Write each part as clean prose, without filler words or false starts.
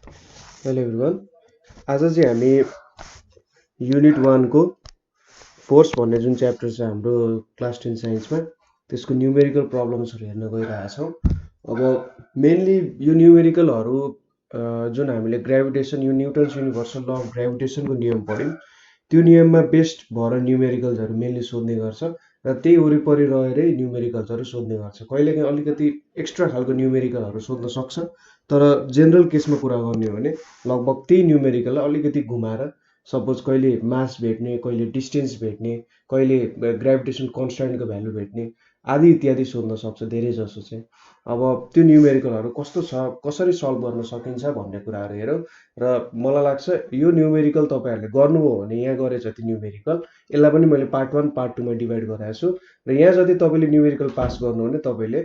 Hello everyone. आज चाहिँ हामी युनिट 1 को फोर्स भन्ने जुन च्याप्टर छ हाम्रो क्लास 10 साइन्समा त्यसको न्युमेरिकल प्रब्लम्सहरू हेर्न गइरहेका छौँ। अब मेनली यो न्युमेरिकलहरू जुन हामीले ग्रेभिटेसन यो न्युटन्स युनिभर्सल ल अफ ग्रेभिटेसनको नियम पढ्यौँ त्यो नियममा बेस्ड भएर न्युमेरिकल्सहरू मेनली सोध्ने गर्छ र त्यही वरिपरि रहेरै न्युमेरिकल्सहरू सोध्ने गर्छ। कहिलेकाहीँ अलिकति एक्स्ट्रा खालको न्युमेरिकलहरू सोध्न सक्छ, तर जेनरल केसमा कुरा गर्ने हो भने लगभग त्यही न्युमेरिकललाई अलिकति घुमाएर सपोज कहिले मास भेट्ने, कहिले डिस्टेन्स भेट्ने, कहिले ग्रेभिटेसन कन्स्ट्यान्टको भ्यालु भेट्ने आदि इत्यादि सोध्न सक्छ धेरै जसो चाहिँ। अब त्यो न्युमेरिकलहरू कस्तो छ, कसरी सल्भ गर्न सकिन्छ भन्ने कुराहरू हेरौँ। र मलाई लाग्छ यो न्युमेरिकल तपाईँहरूले गर्नुभयो भने यहाँ गरे जति न्युमेरिकल यसलाई पनि मैले पार्ट 1 पार्ट 2 मा डिभाइड गराएको छु र यहाँ जति तपाईँले न्युमेरिकल पास गर्नु भने तपाईँले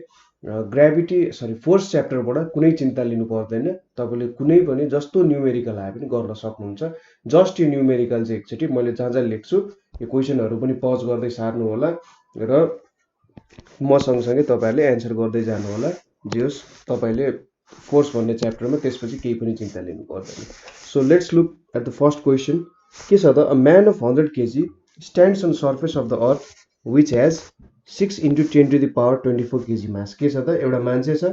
फोर्स च्याप्टरबाट कुनै चिन्ता लिनु पर्दैन। तपाईँले कुनै पनि जस्तो न्युमेरिकल आए पनि गर्न सक्नुहुन्छ। जस्ट यो न्युमेरिकल चाहिँ एकचोटि मैले जहाँ जहाँ लेख्छु यो क्वेसनहरू पनि पज गर्दै सार्नु होला र म सँगसँगै तपाईँहरूले एन्सर गर्दै जानु होला। जे होस् तपाईँले फोर्स भन्ने च्याप्टरमा त्यसपछि केही पनि चिन्ता लिनु पर्दैन। So let's look at the first question. के छ त, a man of 100 kg stands on surface of the earth which has 6 × 10⁻24 kg mass. के छ त, एउटा मान्छे छ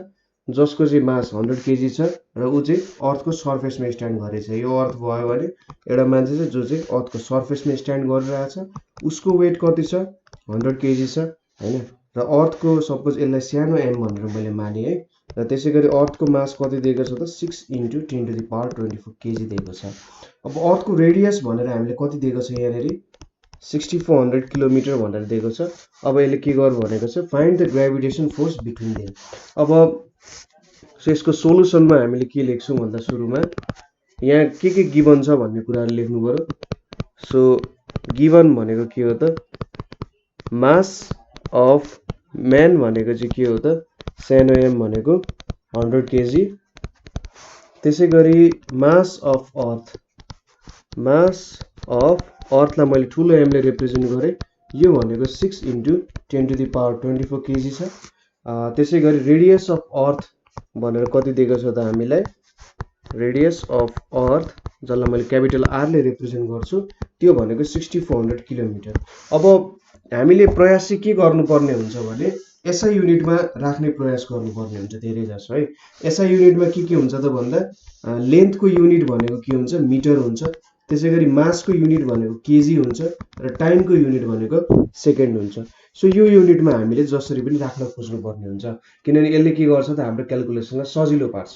जसको चाहिँ मास 100 kg छ र ऊ चाहिँ अर्थको सर्फेसमा स्ट्यान्ड गरेछ। यो अर्थ भयो भने एउटा मान्छे छ जो चाहिँ अर्थको सर्फेसमा स्ट्यान्ड गरिरहेछ, उसको वेट कति छ 100 kg छ हैन। र अर्थको सपोज यसलाई सानो एम भनेर मैले माने है, र त्यसै गरी अर्थको मास कति दिएको छ त 6 × 10⁻24 kg दिएको छ। अब अर्थको रेडियस भनेर हामीले कति दिएको छ यहाँनेरि 6400 किलोमिटर भनेर दिएको छ। अब यसले के गर्नु भनेको छ, find the gravitation force between them. अब यसको सोलुसनमा हामीले के लेख्छौँ भन्दा सुरुमा यहाँ के गिभन छ भन्ने कुराहरू लेख्नु पर्यो। सो गिभन भनेको के हो त, मास अफ म्यान भनेको चाहिँ के हो त, सानो एम भनेको 100 kg। त्यसै गरी मास अफ अर्थलाई मैले ठुलो एमले रिप्रेजेन्ट गरेँ, यो भनेको 6 × 10⁻24 kg छ। त्यसै गरी रेडियस अफ अर्थ भनेर कति दिएको छ त हामीलाई, रेडियस अफ अर्थ जसलाई मैले क्यापिटल आरले रिप्रेजेन्ट गर्छु त्यो भनेको 6400 किलोमिटर। अब हामीले प्रयास चाहिँ के गर्नुपर्ने हुन्छ भने एसआई युनिटमा राख्ने प्रयास गर्नुपर्ने हुन्छ धेरै जसो है। एसआई युनिटमा के हुन्छ त भन्दा लेन्थको युनिट भनेको के हुन्छ, मिटर हुन्छ। त्यसै गरी मासको युनिट भनेको केजी हुन्छ र टाइमको युनिट भनेको सेकेन्ड हुन्छ। सो यो युनिटमा हामीले जसरी पनि राख्न खोज्नुपर्ने हुन्छ, किनभने यसले के गर्छ त हाम्रो क्यालकुलेसनलाई सजिलो पार्छ।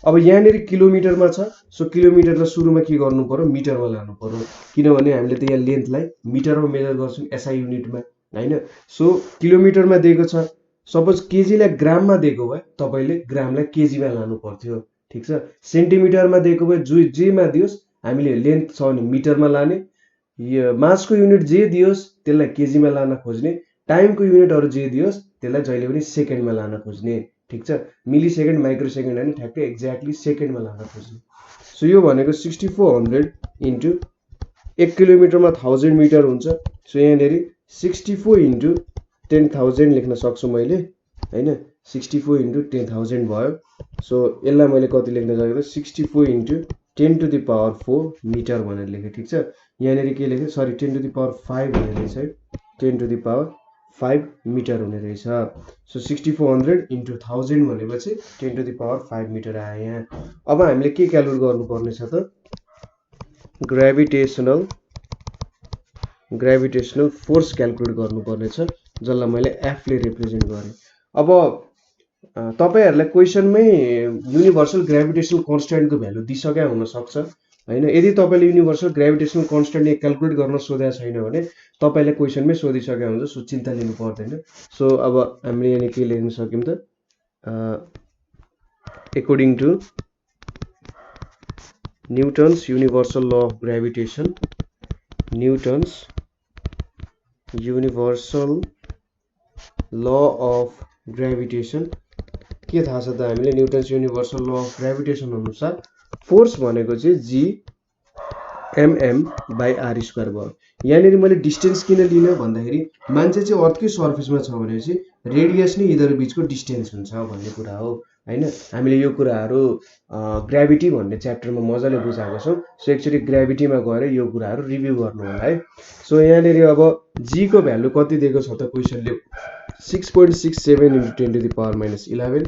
अब यहाँनिर किलोमिटरमा छ, सो किलोमिटरलाई सुरुमा के गर्नु पर्यो, मिटरमा लानु पर्यो, किनभने हामीले त यहाँ लेन्थलाई मिटरमा मेजर गर्छौँ एसआई युनिटमा हैन। सो किलोमिटरमा दिएको छ, सपोज केजीलाई ग्राममा दिएको भए तपाईँले ग्रामलाई केजीमा लानु पर्थ्यो, ठिक छ। सेन्टिमिटरमा दिएको भए जेमा दियोस् हामीले लेन्थ छ भने मिटरमा लाने, मासको युनिट जे दियोस् त्यसलाई केजीमा लान खोज्ने, टाइमको युनिटहरू जे दियोस् त्यसलाई जहिले पनि सेकेन्डमा लान खोज्ने, ठिक छ। मिली सेकेन्ड माइक्रो सेकेन्ड होइन, ठ्याक्कै एक्ज्याक्टली सेकेन्डमा लान खोज्ने। सो यो भनेको 6400 × 1 किलोमिटरमा 1000 मिटर हुन्छ। सो यहाँनिर 64 × 10,000 लेख्न सक्छु मैले हैन, 64 × 10,000 भयो। सो यसलाई मैले कति लेख्न सकेको, 64 × 10⁻4 मिटर भनेर लेखेँ, ठिक छ। यहाँनिर के लेखेँ, सरी 10⁻5 हुने रहेछ है, 10⁻5 मिटर हुने रहेछ। सो 6400 × 1000 भनेपछि 10⁻5 मिटर आयो यहाँ। अब हामीले के क्यालकुलेट गर्नुपर्ने छ त, ग्रेभिटेसनल फोर्स क्यालकुलेट गर्नुपर्ने छ, जसलाई मैले एफले रिप्रेजेन्ट गरेँ। अब तपाईहरुलाई क्वेशनमै युनिभर्सल ग्रेभिटेसनल कन्स्ट्यान्टको भ्यालु दिइसकेको हुन सक्छ हैन। यदि तपाईले युनिभर्सल ग्रेभिटेसनल कन्स्ट्यान्ट क्यालकुलेट गर्न सोधेको छैन भने तपाईलाई क्वेशनमै सोधिसकेको हुन्छ, सो चिन्ता लिनु पर्दैन। सो अब हामीले यहाँ के लेख्न सक्यौं त, according to Newton's universal law of gravitation, Newton's universal law of gravitation के थाहा छ त हामीले, Newton's universal law of gravitation अनुसार फोर्स भनेको चाहिँ जी mm/r² भयो। यहाँनिर मैले डिस्टेन्स किन लिन भन्दाखेरि मान्छे चाहिँ अर्थकै सर्फेसमा छ भनेपछि रेडियस नै यिनीहरु बीचको डिस्टेन्स हुन्छ भन्ने कुरा हो। हैन। हामीले यो कुराहरू ग्राभिटी भन्ने च्याप्टरमा मजाले बुझाएको छौँ। सो एकचोटि ग्राभिटीमा गएर यो कुराहरू रिभ्यू गर्नु होला है। सो यहाँनिर अब जी को भ्यालु कति दिएको छ त क्वेसनले 6.67 × 10⁻11।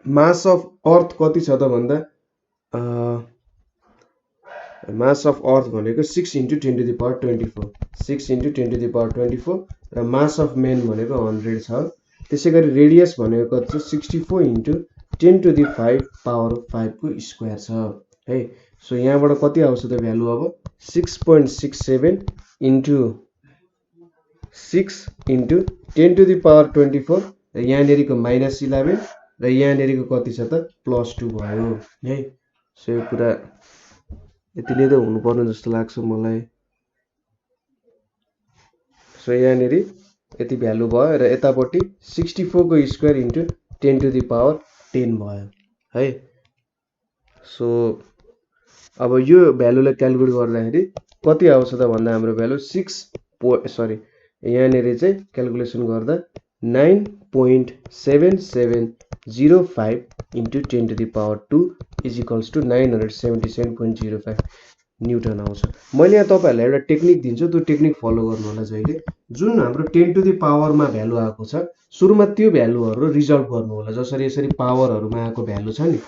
मास अफ अर्थ कति छ त भन्दा मास अफ अर्थ भनेको 6 × 10⁻24 6 × 10⁻24 र मास अफ मेन भनेको 100 छ। त्यसै गरी रेडियस भनेको कति छ 64 × 10⁵ पावर 5 को स्क्वायर छ है। सो यहाँबाट कति आउँछ त भ्यालु अब 6.67 × 6 × 10⁻24 र यहाँनेरिको -11 र यहाँनेरिको कति छ त +2 भयो है। सो यो कुरा यतिले त हुनुपर्ने जस्तो लाग्छ मलाई। सो यहाँनेरि यति भ्यालु भयो र यतापट्टि 64 को स्क्वायर × 10⁻10 भयो है। सो अब यो भ्यालुलाई क्याल्कुलेट गर्दाखेरि कति आउँछ त भन्दा हाम्रो भ्यालु यहाँनेरि चाहिँ क्याल्कुलेसन गर्दा 9.7705 × 10⁻2 = 977.05 न्युटन आउँछ। मैले यहाँ तपाईहरुलाई एउटा टेक्निक दिन्छु, त्यो टेक्निक फलो गर्नु होला जहिले। जुन हाम्रो 10⁻ मा भ्यालु आएको छ सुरुमा त्यो भ्यालुहरु रिजल्भ गर्नु होला। जसरी यसरी पावरहरुमा आएको भ्यालु छ नि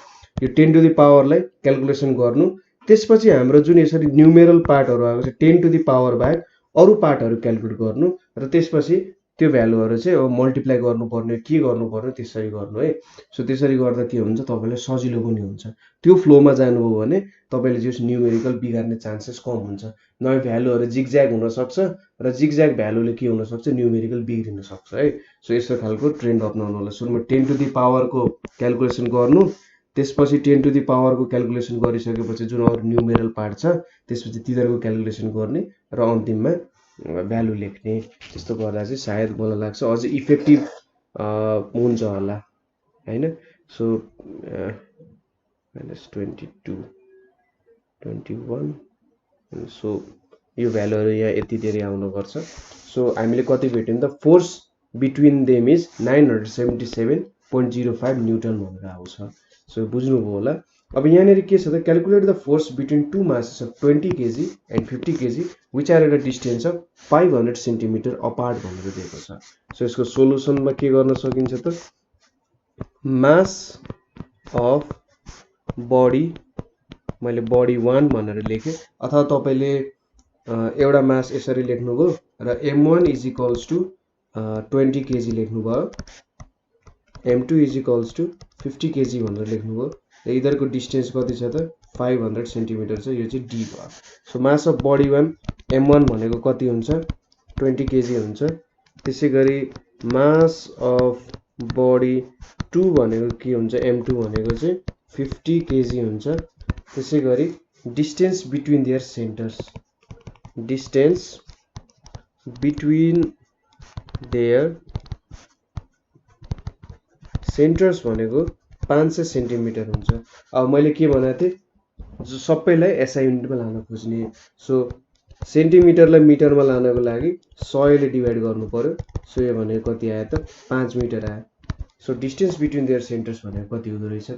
यो 10⁻ लाई क्याल्कुलेसन गर्नु। त्यसपछि हाम्रो जुन यसरी न्युमेरल पार्टहरु आएको छ 10⁻ बाहेक अरु पार्टहरु क्याल्कुलेट गर्नु र त्यसपछि त्यो भ्यालुहरु चाहिँ अब मल्टिप्लाई गर्नुपर्ने के गर्नुपर्ने त्यसरी गर्नु है। सो त्यसरी गर्दा के हुन्छ तपाईलाई सजिलो पनि हुन्छ। त्यो फ्लोमा जानुभयो भने तपाईले जस न्युमेरिकल बिगार्ने चान्सेस कम हुन्छ। नयाँ भ्यालुहरु जिगज्याग हुन सक्छ र जिगज्याग भ्यालुले के हुन सक्छ न्युमेरिकल बिग्रिन सक्छ है। सो यस्तो खालको ट्रेन्ड अपनाउनु होला। सुरुमा 10⁻ को क्याल्कुलेसन गर्नु, त्यसपछि 10⁻ को क्याल्कुलेसन गरिसकेपछि जुन अरु न्युमेरल पार्ट छ त्यसपछि तिनीहरुको क्याल्कुलेसन गर्ने र अन्तिममा भ्यालु लेख्ने। त्यस्तो गर्दा चाहिँ सायद मलाई लाग्छ अझ इफेक्टिभ हुन्छ होला हैन। सो -22 21 सो यो भ्यालुहरु यहाँ यति धेरै आउनु पर्छ। सो हामीले कति भेट्यौं त force between them is 977.05 newton भनेर आउँछ। सो बुझ्नुभयो होला। अब यहाँनेरि के छ त calculate the force between two masses of 20 kg and 50 kg which are at a distance of 500 centimetre apart भनेर दिएको छ। सो यसको सोलुसनमा के गर्न सकिन्छ त मास अफ बडी मैले बडी 1 भनेर लेखे अथवा तपाईले एउटा मास यसरी लेख्नुभयो र m1 = 20 kg लेख्नुभयो, m2 = 50 kg भनेर लेख्नुभयो र इधरको डिस्टेन्स कति छ त 500 सेन्टिमिटर छ। यो चाहिँ d भयो। So mass of body 1 m1 भनेको कति हुन्छ 20 kg हुन्छ। त्यसैगरी मास अफ बडी 2 भनेको के हुन्छ m2 भनेको चाहिँ 50 kg हुन्छ। त्यसैगरी distance between their centres distance between their centres भनेको 500 सेन्टिमिटर हुन्छ। अब मैले के भनेको थिए जो सबैलाई एसआई युनिटमा लान खोज्ने। सो सेन्टिमिटरलाई मिटरमा लानको लागि 100 ले डिवाइड गर्नु पर्यो। सो यो भनेको कति आयो त 5 मिटर आयो। So distance between their centres भनेको कति हुँदो रहेछ त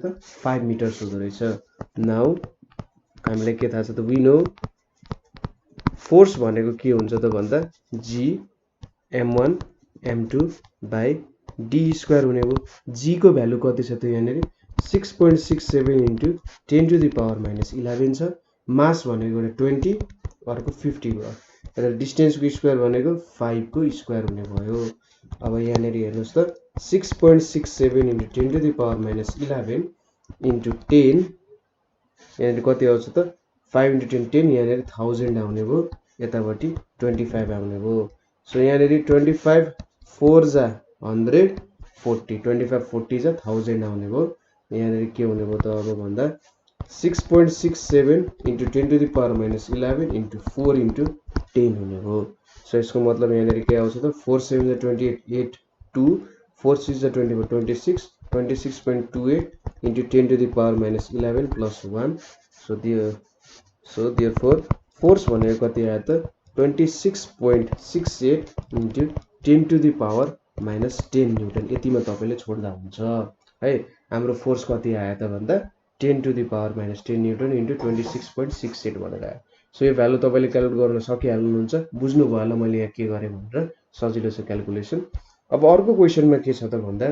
5 मिटर्स हुँदो रहेछ। नाउ हामीलाई के थाहा छ त वी नो फोर्स भनेको के हुन्छ त भन्दा g m1 m2 by d² हुने भयो। g को भ्यालु कति छ त यहाँनेरि 6.67 × 10⁻11 छ। मास भनेको 20 अर्को 50 भयो र डिस्टेन्सको स्क्वायर भनेको 5 को स्क्वायर हुने भयो। अब यहाँनेरि हेर्नुस् त 6.67 × 10⁻11 × 10 यहाँनेरि कति आउँछ त 5 × 10 10 यहाँनेरि 1000 आउने भयो, यतापट्टि 25 आउने भयो। सो यहाँनेरि 25 4 जा 100 40 25 40 जा 1000 आउने भयो। यहाँनेरि के हुने भयो त अब भन्दा 6.67 × 10⁻11 × 4 × 10 हुने भयो। सो यसको मतलब यहाँनेरि के आउँछ त 4 7 जा 28 2 4 6 जा 24 26 26.28 × 10⁻11 + 1। सो therefore फोर्स भनेको कति आयो त 26.68 × 10⁻10 न्युटन। यतिमा तपाईले छोड्दा हुन्छ है। हाम्रो फोर्स कति आयो त भन्दा 10 to the power minus 10 newton into 26.68 भनेर आयो। सो यो भ्यालु तपाईँले क्यालकुलेट गर्न सकिहाल्नुहुन्छ। बुझ्नुभयो होला मैले यहाँ के गरेँ भनेर, सजिलो छ क्यालकुलेसन। अब अर्को क्वेसनमा के छ त भन्दा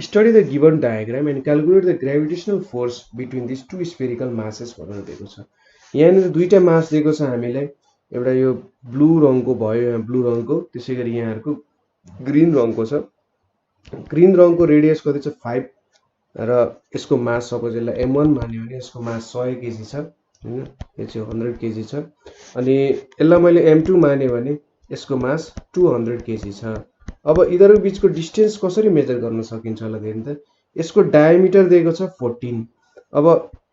study the given diagram and calculate the gravitational force between this two spherical masses भनेर दिएको छ। यहाँनिर दुईटा मास दिएको छ हामीलाई, एउटा यो ब्लू रङको भयो, यहाँ ब्लू रङको, त्यसै गरी यहाँहरूको ग्रीन रङको छ। ग्रीन रङको रेडियस कति छ 5 र यसको मास सपोज यसलाई m1 मान्यो भने यसको मास 100 केजी छ हैन, यो चाहिँ 100 केजी छ। अनि यसलाई मैले m2 माने भने यसको मास 200 केजी छ। अब यिनीहरू बीचको डिस्टेन्स कसरी मेजर गर्न सकिन्छ होला हेर्नु त। यसको डायमिटर दिएको छ 14। अब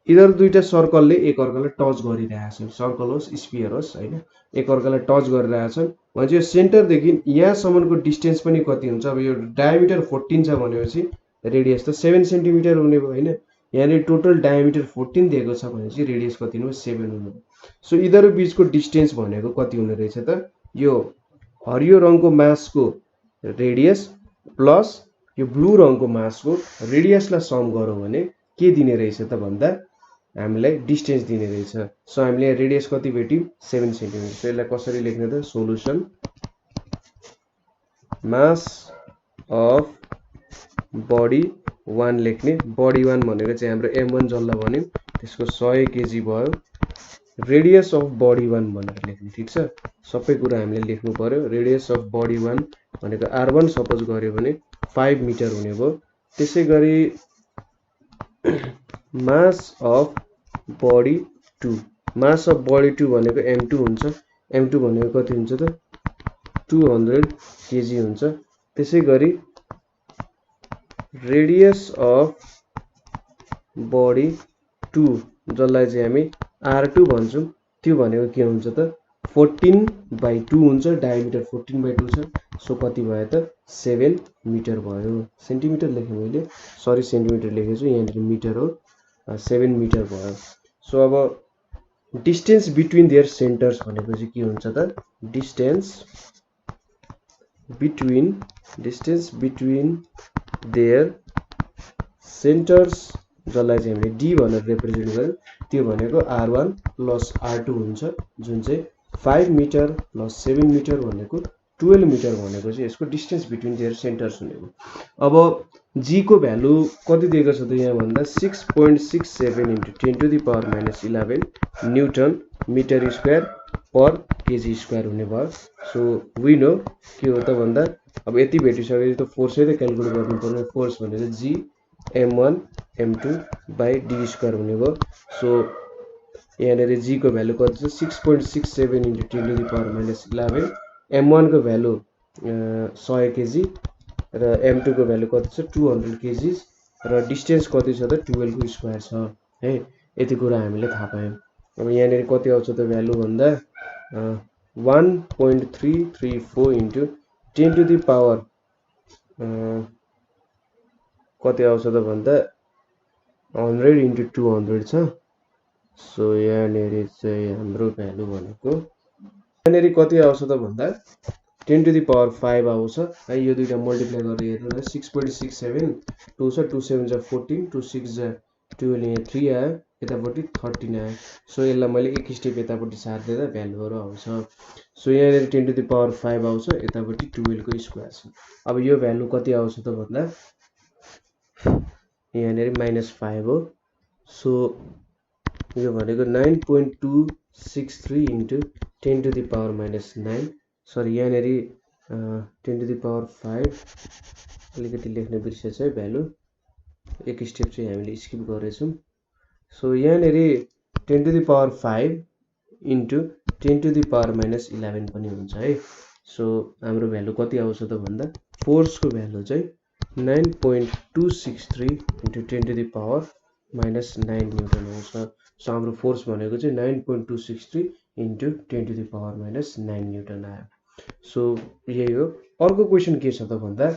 यिनीहरू दुईटा सर्कलले एक अर्कालाई टच गरिरहेछन्, सर्कल होस् स्फियर होस् हैन, एक अर्कालाई टच गरिरहेछन् भनेपछि यो सेन्टरदेखि यहाँसम्मको डिस्टेन्स पनि कति हुन्छ। अब यो डायमिटर 14 छ भनेपछि रेडियस त 7 सेन्टिमिटर हुने भयो हैन। यहाँनिर टोटल डायमिटर 14 दिएको छ भनेपछि रेडियस कति हुनु 7 हुनु। सो यिनीहरू बीचको डिस्टेन्स भनेको कति हुने रहेछ त, यो हरियो रङको मासको रेडियस प्लस यो ब्लू रङको मासको रेडियसलाई सम गरौँ भने के दिने रहेछ त भन्दा हामीलाई डिस्टेन्स दिने रहेछ। सो हामीले रेडियस कति भेट्यौं 7 सेन्टिमिटर। सो यसलाई कसरी लेख्ने त, सोलुसन मास अफ बडी 1 लेख्ने। बडी 1 भनेको चाहिँ हाम्रो m1 जसलाई भन्यौं त्यसको 100 केजी भयो, रेडियस अफ बडी 1 भनेर लेख्ने। ठीक छ, सबै कुरा हामीले लेख्नु पर्यो। रेडियस अफ बडी 1 भनेको r1 सपोज गर्यो भने 5 मिटर हुने भयो। त्यसै गरी mass of body 2, mass of body 2 भनेको m2 हुन्छ। m2 भनेको कति हुन्छ त 200 केजी हुन्छ। त्यसै गरी रेडियस अफ बडी 2 जसलाई चाहिँ हामी r2 भन्छौं, त्यो भनेको के हुन्छ त 14/2 हुन्छ। डायमिटर 14/2 छ। सो कति भयो त 7 मिटर भयो। सेन्टिमिटर लेखेँ मैले, सरी सेन्टिमिटर लेखेछु, यहाँनिर मिटर हो, 7 मिटर भयो। सो अब डिस्टेन्स बिट्विन देयर सेन्टर्स भनेको चाहिँ के हुन्छ त, डिस्टेन्स बिट्विन देयर सेन्टर्स जसलाई चाहिँ हामीले डी भनेर रिप्रेजेन्ट गर्यौं, त्यो भनेको r1 प्लस r2 हुन्छ, जुन चाहिँ 5 मिटर प्लस 7 मिटर भनेको 12 मिटर भनेको चाहिँ यसको डिस्टेन्स बिट्विन देयर सेन्टर्स हुने हो। अब जी को भ्यालु कति दिएको छ त यहाँ भन्दा 6.67 into 10 to the power minus 11 newton metre square per KG square हुने भयो। सो वी नो के हो त भन्दा अब यति भेटिसकेपछि त फोर्सै त क्यालकुलेट गर्नु पर्ने। फोर्स भनेको जी m1 m2 by D square हुने भयो। सो यहाँनिर जी को भ्यालु कति छ 6.67 into 10 to the power minus 11, m1 को भ्यालु 100 केजी र m2 को भ्यालु कति छ 200 केजी र डिस्टेन्स कति छ त 12 को स्क्वायर छ है। यति कुरा हामीले थाहा पायौं। अब यहाँनिर कति आउँछ त भ्यालु भन्दा 1.334 इन्टु 10 टु द पावर कति आउँछ त भन्दा 100 इन्टु 200 छ। सो यहाँनिर चाहिँ हाम्रो भ्यालु भनेको यहाँनिर कति आउँछ त भन्दा 10 टु द पावर 5 आउँछ है। यो दुईटा मल्टिप्लाई गरेर हेर्नु न 6.67 2 छ, 2 7 जा 14, 2 6 जा 12, यहाँ 3 आयो, यतापट्टि 13 आयो। सो यसलाई मैले एक स्टेप यतापट्टि सार्दिँदा भ्यालुहरु आउँछ। सो यहाँनिर 10 टु द पावर 5 आउँछ, यतापट्टि 12 को स्क्वायर छ। अब यो भ्यालु कति आउँछ त भन्दा यहाँनिर -5 हो। सो यो भनेको 9.263 into 10 to the power -9, sorry यहाँनिर 10 टु द पावर 5 अलिकति लेख्न बिर्सेछ है भ्यालु, एक स्टेप चाहिँ हामीले स्किप गरेछौं। सो यहाँनिर 10 to the power 5 into 10 to the power -11 पनि हुन्छ है। सो हाम्रो भ्यालु कति आउँछ त भन्दा फोर्सको भ्यालु चाहिँ 9.263 into 10 to the power -9 newton आउँछ। सो हाम्रो फोर्स भनेको चाहिँ 9.263 into 10 to the power -9 newton आयो। सो यही हो। अर्को क्वेसन के छ त भन्दा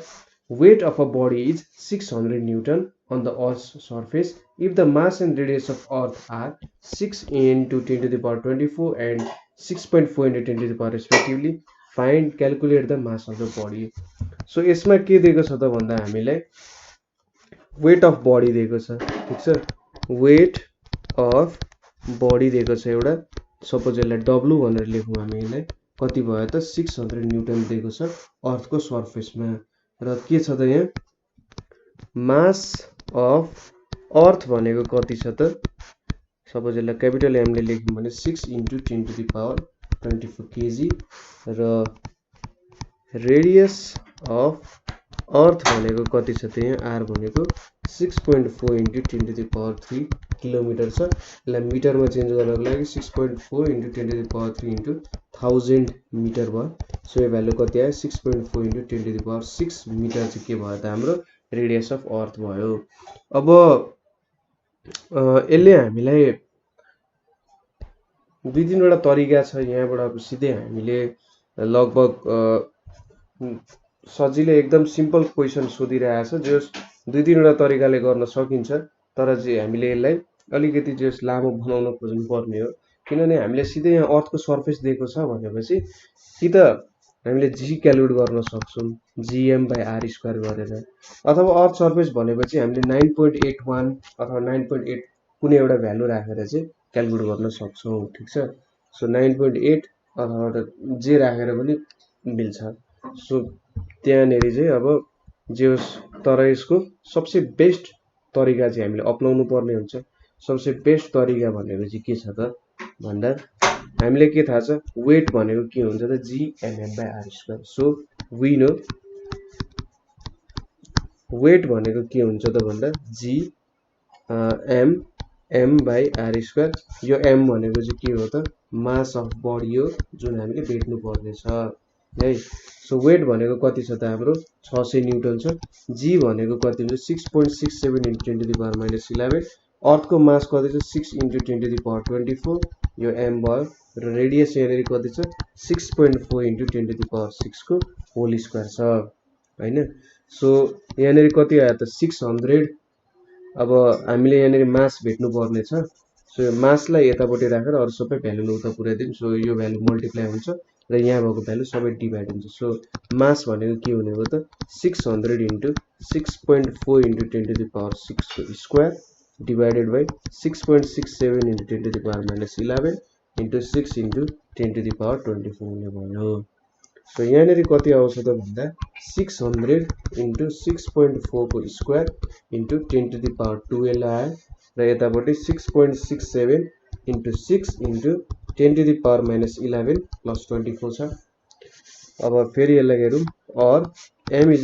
weight of a body is 600 Newton on the Earth's surface if the mass and radius of Earth are 6 into 10 to the power 24 and 6.4 into 10 to the power respectively. Find calculate the mass of the body. So यसमा के दिएको छ त भन्दा हामीलाई weight of body दिएको छ, ठिक छ। वेट अफ बडी दिएको छ एउटा, सपोज यसलाई डब्लु भनेर लेखौँ हामी, यसलाई कति भयो त 600 न्युटन दिएको छ अर्थको सर्फेसमा। र के छ त यहाँ मास अफ अर्थ भनेको कति छ त, सपोज यसलाई क्यापिटल एमले लेख्यौँ भने 6 × 10⁻24 केजी। र रेडियस अफ अर्थ भनेको कति छ त यहाँ आर भनेको 6.4 × 10⁻3 किलोमिटर छ। यसलाई मिटरमा चेन्ज गर्नको लागि 6.4 × 10⁻3 × 1000 मिटर भयो। सो यो भ्यालु कति आयो 6.4 × 10⁻6 मिटर चाहिँ के भयो त हाम्रो रेडियस अफ अर्थ भयो। अब यसले हामीलाई दुई तीनवटा तरिका छ यहाँबाट। अब सिधै हामीले लगभग सजिलै एकदम सिम्पल क्वेसन सोधिरहेछ जो दुई तीनवटा तरिकाले गर्न सकिन्छ, तर चाहिँ हामीले यसलाई अलिकति जस लामो बनाउन खोज्नु पर्ने हो, किनभने हामीले सिधै यहाँ अर्थको सर्फेस दिएको छ भनेपछि कि त हामीले जी क्यालकुलेट गर्न सक्छौँ gm/r² गरेर, अथवा अर्थ सर्फेस भनेपछि हामीले 9.81 अथवा 9.8 कुनै एउटा भ्यालु राखेर चाहिँ क्यालकुलेट गर्न सक्छौँ, ठिक छ। सो 9.8 अथवा जे राखेर पनि मिल्छ। सो त्यहाँनेरि चाहिँ अब जे होस्, तर यसको सबसे बेस्ट तरिका चाहिँ हामीले अपनाउनु पर्ने हुन्छ। सबसे बेस्ट तरिका भनेको चाहिँ के छ त भन्दा हामीले के थाहा छ वेट भनेको के हुन्छ त gmm/r²। So we no weight भनेको के हुन्छ त भन्दा gmm/r²। यो m भनेको चाहिँ के हो त मास अफ बडी हो जुन हामीले भेट्नु पर्ने छ है। सो वेट भनेको कति छ त हाम्रो 600 न्युटन छ। जी भनेको कति हुन्छ 6.67 × 10⁻11। अर्थको मास कति छ 6 × 10⁻24, यो m भयो। र रेडियस यहाँनिर कति छ 6.4 × 10⁻6 को होल स्क्वायर छ हैन। सो यहाँनिर कति आयो त 600। अब हामीले यहाँनिर मास भेट्नु पर्ने छ। सो यो मासलाई यतापट्टि राखेर अरु सबै भ्यालुले उता पुर्याइदिउँ। सो यो भ्यालु मल्टिप्लाई हुन्छ र यहाँ भएको भ्यालु सबै डिभाइड हुन्छ। सो मास भनेको के हुने हो त 600 × 6.4 × 10⁻6 को स्क्वायर डिभाइडेड बाइ 6.67 × 10⁻11 × 6 × 10⁻24 हुने भयो। सो यहाँनिर कति आउँछ त भन्दा 600 × 6.4 को स्क्वायर × 10⁻12 आयो र यतापट्टि 6.67 × 6 × 10⁻11 + 24 छ। अब फेरि यसलाई हेरौँ, और m =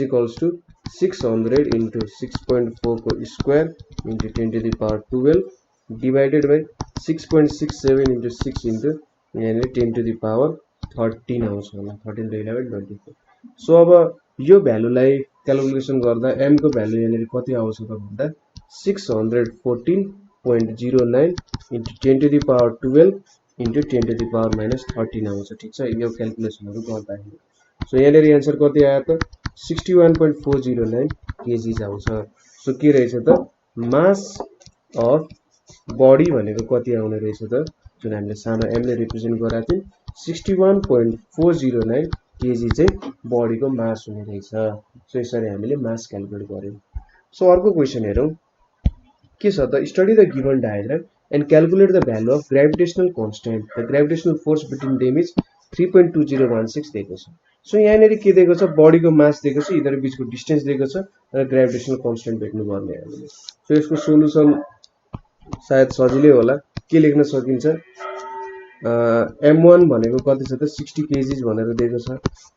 600 × 6.4 को स्क्वायर × 10⁻12 डिभाइडेड बाइ 6.67 × 6 × यहाँनिर 10⁻13 आउँछ होला, 13 × 11 24। सो अब यो भ्यालुलाई क्यालकुलेसन गर्दा m को भ्यालु यहाँनिर कति आउँछ त भन्दा 614.09 × 10⁻12 × 10⁻13 आउँछ, ठिक छ यो क्यालकुलेसनहरु गर्दाखेरि। सो यहाँनिर आन्सर कति आयो त 61.409 केजीज आउँछ। सो के रहेछ त मास अफ बडी भनेको कति आउने रहेछ त जुन हामीले सानो m ले रिप्रेजेन्ट गराएको थियौं 61.409 केजी चाहिँ बडीको मास हुने रहेछ। सो यसरी हामीले मास क्यालकुलेट गर्यौं। सो अर्को क्वेशन हेरौं के छ त study the given diagram and calculate the value of gravitational constant the gravitational force between them is 3.2016 दिएको छ। सो यहाँनिर के दिएको छ बडीको मास दिएको छ, यिनीहरु बीचको डिस्टेन्स दिएको छ र ग्रेभिटेशनल कन्स्टेन्ट भेट्नु पर्ने हामीले। सो यसको सोलुसन सायद सजिलै होला। के लेख्न सकिन्छ m1 भनेको कति छ त 60 केजी भनेर दिएको छ।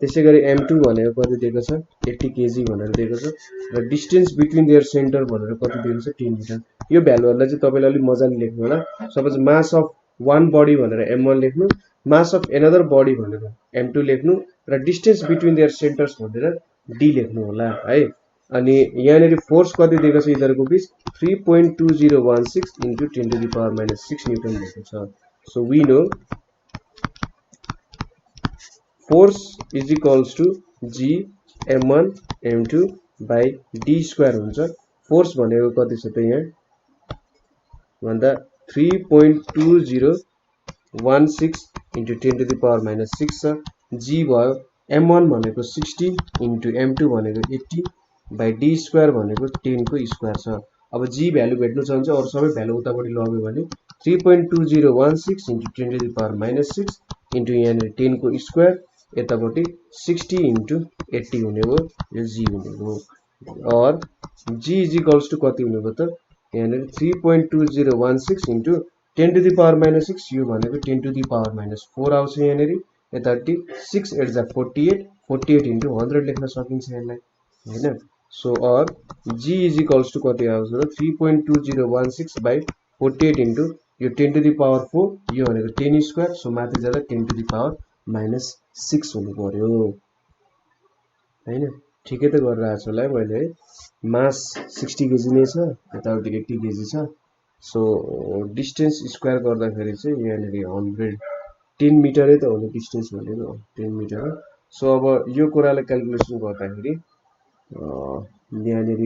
त्यसैगरी m2 भनेको कति दिएको छ 80 केजी भनेर दिएको छ र डिस्टेन्स बिट्विन देयर सेन्टर भनेर कति दिएको छ 10 मिटर। यो भ्यालुहरुलाई चाहिँ तपाईले अलि मजाले लेख्नु होला। Suppose mass of one body भनेर m1 लेख्नु, मास अफ एनदर बडी भनेर m2 लेख्नु र डिस्टेन्स बिट्विन देयर सेन्टर्स भनेर d लेख्नु होला है। अनि यहाँनिर फोर्स कति दिएको छ यिनीहरुको बीच 3.2016 × 10⁻6 न्युटन दिएको छ। So we know force is equals to G m1 m2 by d square हुन्छ। फोर्स भनेको कति छ त यहाँ भन्दा 3.2016 × 10⁻6 छ। G भयो m1 भनेको 60 × m2 भनेको 80 बाई डी स्क्वायर भनेको 10 को स्क्वायर छ। अब जी भ्यालु भेट्नु छ भने चाहिँ अरु सबै भ्यालु उतापट्टि लग्यो भने 3.2016 into 10 to the power -6 into यहाँनिर 10 को स्क्वायर यतापट्टि 60 इन्टु 80 हुने हो, यो जी हुने हो। और जी इज इक्वल्स टु कति हुने भयो त यहाँनिर 3.2016 इन्टु 10 to the power -6 यो भनेको 10 to the power -4 आउँछ यहाँनिर यतापट्टि 6 8 जा 48 48 इन्टु 100 लेख्न सकिन्छ यसलाई हैन। सो और g इज इक्वल्स टु कति आउँछ र 3.2016 बाइ 48 इन्टु यो 10 to the power 4 यो भनेको 10 स्क्वायर सो माथि जाँदा 10 to the power -6 हुनु पर्यो हैन। ठिकै त गरिरहेको छु होला मैले है। मास 60 केजी नै छ यतापट्टि 80 केजी छ। सो डिस्टेन्स स्क्वायर गर्दाखेरि चाहिँ यहाँनिर 10 मिटरै त हुने डिस्टेन्स भनेको 10 मिटर। सो अब यो कुरालाई क्याल्कुलेसन गर्दाखेरि यहाँनिर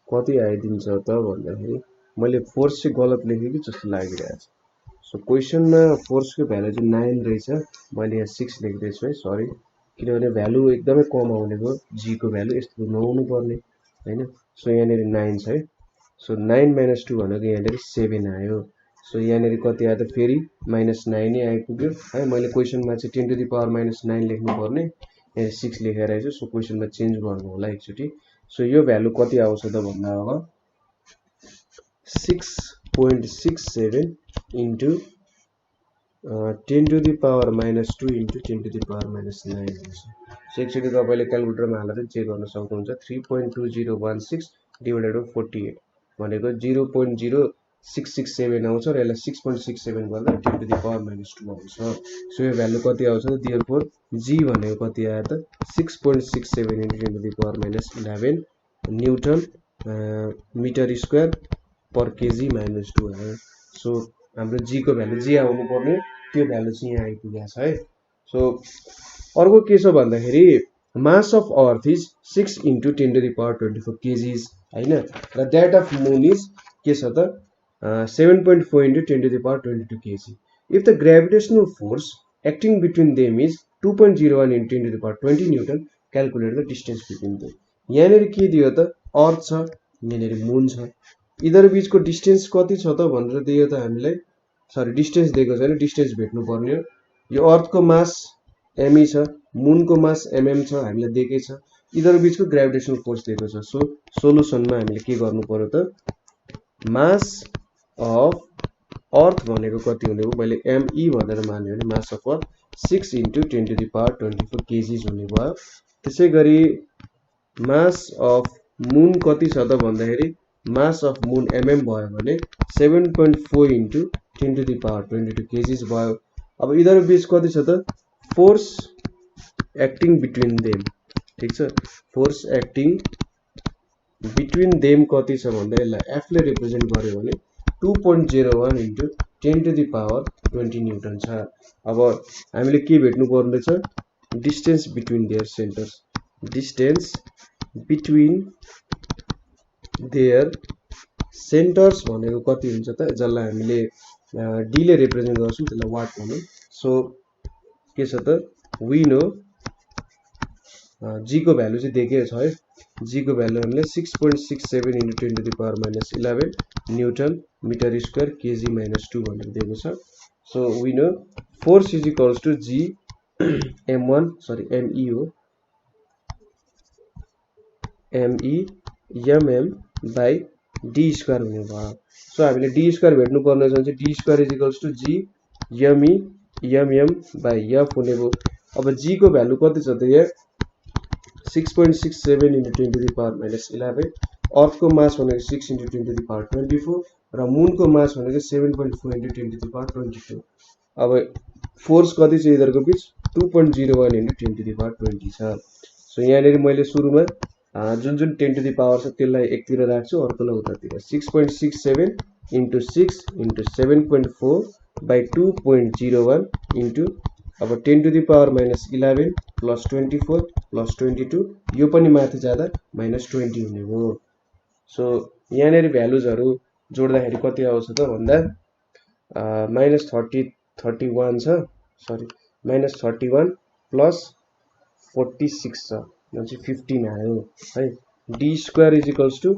कति आइदिन्छ त भन्दाखेरि मैले फोर्स चाहिँ गलत लेखेको जस्तो लागिरहेछ। सो क्वेशनमा फोर्सको भ्यालु चाहिँ 9 रहेछ, मैले यहाँ 6 लेख्दैछु है, सरी, किनभने भ्यालु एकदमै कम आउनेको जी को भ्यालु यस्तो नहुनु पर्ने हैन। सो यहाँनिर 9 छ है। सो 9 - 2 भनेको यहाँनिर 7 आयो। सो यहाँनिर कति आयो त फेरि -9 नै आइपुग्यो है। मैले क्वेशनमा चाहिँ 10 to the power -9 लेख्नु पर्ने, यहाँ 6 लेखेर आइछ। सो क्वेशनमा चेन्ज गर्नु होला एकचोटी। सो यो भ्यालु कति आउँछ त भन्दा अब 6.67 into 10 to the power -2 into 10 to the power -9 हुन्छ। सो एकचोटी तपाईले क्याल्कुलेटरमा हालेर चेक गर्न सक्नुहुन्छ। 3.2016 डिभाइडेड बाइ 48 भनेको 0.0667 आउँछ र यसलाई 6.67 गर्दा 10 to the power -2 आउँछ। सो यो भ्यालु कति आउँछ त देयरफोर जी भनेको कति आयो त 6.67 into 10 to the power -11 newton metre square per KG -2 आयो। सो हाम्रो जी को भ्यालु जे आउनु पर्ने त्यो भ्यालु चाहिँ यहाँ आइपुगेको छ है। सो अर्को के छ भन्दाखेरि mass of earth is 6 into 10 to the power 24 KGs हैन, र दैट अफ मून इज के छ त 7.4 into 10 to the power 22 KG. If the gravitational force acting between them is 2.01 into 10 to the power 20 newton calculate the distance between them. यहाँनिर के दियो त अर्थ छ, यहाँनिर मून छ, यिनीहरु बीचको डिस्टेन्स कति छ त भनेर दियो त हामीलाई, सरी डिस्टेन्स दिएको छैन, डिस्टेन्स भेट्नु पर्ने हो। यो अर्थको मास एमई छ, मूनको मास एमएम छ, हामीलाई दिएकै छ, यिनीहरु बीचको ग्रेभिटेशनल फोर्स दिएको छ। सो सोलुसनमा हामीले के गर्नु पर्यो त मास अफ अर्थ भनेको कति हुने हो, मैले एमई भनेर मान्यो भने mass of earth 6 into 10 to the power 24 KGs हुने भयो। त्यसैगरी मास अफ मून कति छ त भन्दाखेरि मास अफ मून एमएम भयो भने 7.4 into 10 to the power 22 KGs भयो। अब यिनीहरु बीच कति छ त फोर्स एक्टिङ बिट्विन देम, ठीक छ, फोर्स एक्टिङ बिट्विन देम कति छ भन्दा यसलाई एफ ले रिप्रेजेन्ट गर्यो भने 2.01 into 10 to the power 20 newton छ। अब हामीले के भेट्नु पर्ने छ distance between their centres, distance between their centres भनेको कति हुन्छ त जसलाई हामीले डी ले रिप्रेजेन्ट गर्छौं त्यसलाई वाट भनौं। सो के छ त वी नो जी को भ्यालु चाहिँ दिएकै छ है, जी को भ्यालु हामीले 6.67 into 10 to the power -11 newton metre square KG -2 भनेर दिएको छ। So we know force is equals to G m1 सरी एमई हो, ME MM by D square हुने भयो। सो हामीले डी स्क्वायर भेट्नु पर्ने छ भने D square is equals to G ME MM by F हुने भयो। अब जी को भ्यालु कति छ त यहाँ 6.67 इन्टु 10 to the power -11, अर्थको मास भनेको 6 इन्टु 10 to the power 24 र मूनको मास भनेको 7.4 इन्टु 10 to the power 22। अब फोर्स कति छ यिनीहरुको बीच 2.01 इन्टु 10 to the power 20 छ। सो यहाँनिर मैले सुरुमा जुन 10 to the power छ त्यसलाई एकतिर राख्छु, अर्कोलाई उतातिर 6.67 इन्टु 6 इन्टु 7.4 बाइ 2.01 इन्टु अब 10 to the power -11 plus 24 plus 22 यो पनि माथि जाँदा -20 हुने हो। सो यहाँनिर भ्यालुजहरु जोड्दाखेरि कति आउँछ त भन्दा -31 छ, सरी -31 प्लस 46 छ चाहिँ 15 आयो है। D square is equals to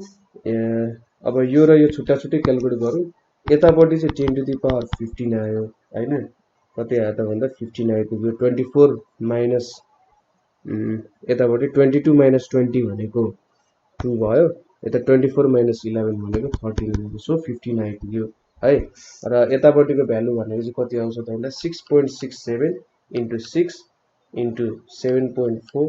अब यो र यो छुट्टा छुट्टै क्याल्कुलेट गरौँ। यतापट्टि चाहिँ 10 टु द पावर 15 आयो हैन। कति आयो त भन्दा 15 आइपुग्यो। 24 माइनस यतापट्टि 22 माइनस 20 भनेको 2 भयो। यता 24 माइनस 11 भनेको 13 भनेको, सो 15 आइपुग्यो है। र यतापट्टिको भ्यालु भनेको चाहिँ कति आउँछ त भन्दा 6.67 इन्टु 6 इन्टु 7.4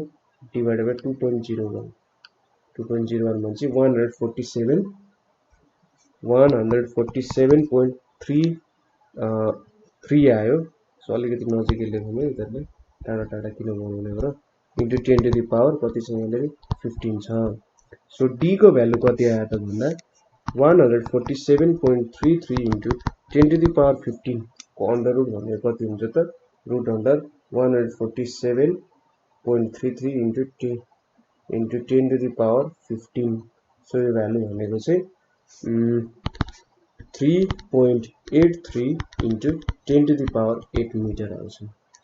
डिभाइडेड बाई 2.01 भनेपछि 147.3 आयो। सो अलिकति नजिकै लेखौँ है, यिनीहरूलाई टाढा टाढा किन बनाउने हो र इन्टु 10 टु द पावर कति छ यहाँनिर 15 छ। सो डी को भ्यालु कति आयो त भन्दा 147.33 इन्टु 10 टु द पावर 15 को अन्डर रुट भनेको कति हुन्छ त root under 147.33 into 10 to the power 15। So यो भ्यालु भनेको चाहिँ 3.83 into 10 to the power 8 metre आउँछ।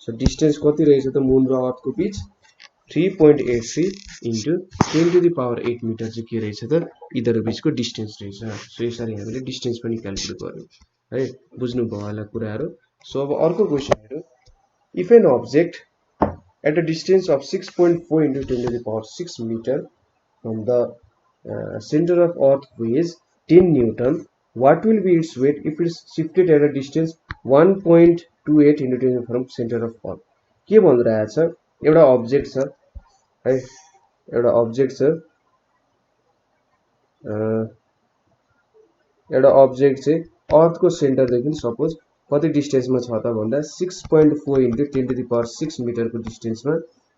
सो डिस्टेन्स कति रहेछ त मुन र अर्थको बीच 3.83 into 10 to the power 8 metre चाहिँ के रहेछ त यिनीहरू बीचको डिस्टेन्स रहेछ। सो यसरी हामीले डिस्टेन्स पनि क्याल्कुलेट गर्यौं है। बुझ्नुभयो होला कुराहरू। सो अब अर्को क्वेसन हेरौँ। If an object at a distance of 6.4 into 10 to the power 6 meter from the center of earth weighs 10 Newton, what will be its weight if it's shifted at a distance 1.28 into 10 from center of earth? के भनिरहेको छ, एउटा object छ है, एउटा object छ, एउटा object चाहिँ अर्थको सेन्टरदेखि सपोज कति डिस्टेन्समा छ त भन्दा 6.4 इन्टु 10 टु द पावर 6 मिटरको डिस्टेन्समा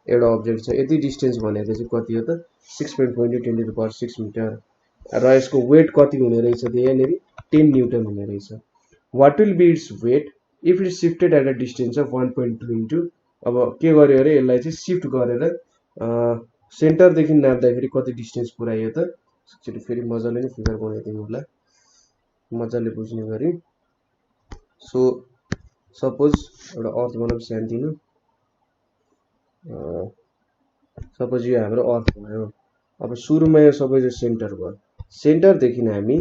एउटा अब्जेक्ट छ। यति डिस्टेन्स भनेको चाहिँ कति हो त 6.4 into 10 to the power 6 metre र यसको वेट कति हुने रहेछ त यहाँनिर 10 न्युटन हुने रहेछ। What will be its weight if it shifted at a distance of 1.2 into अब के गर्यो अरे यसलाई चाहिँ शिफ्ट गरेर सेन्टरदेखि नाप्दाखेरि कति डिस्टेन्स पुऱ्यायो त फेरि मजाले नै फिगर बनाइदिनु होला मजाले बुझ्ने गरी। सो सपोज एउटा अर्थ बनाउँ सानोतिनो, सपोज यो हाम्रो अर्थ भयो। अब सुरुमा यो सबै यो सेन्टर भयो, सेन्टरदेखि हामी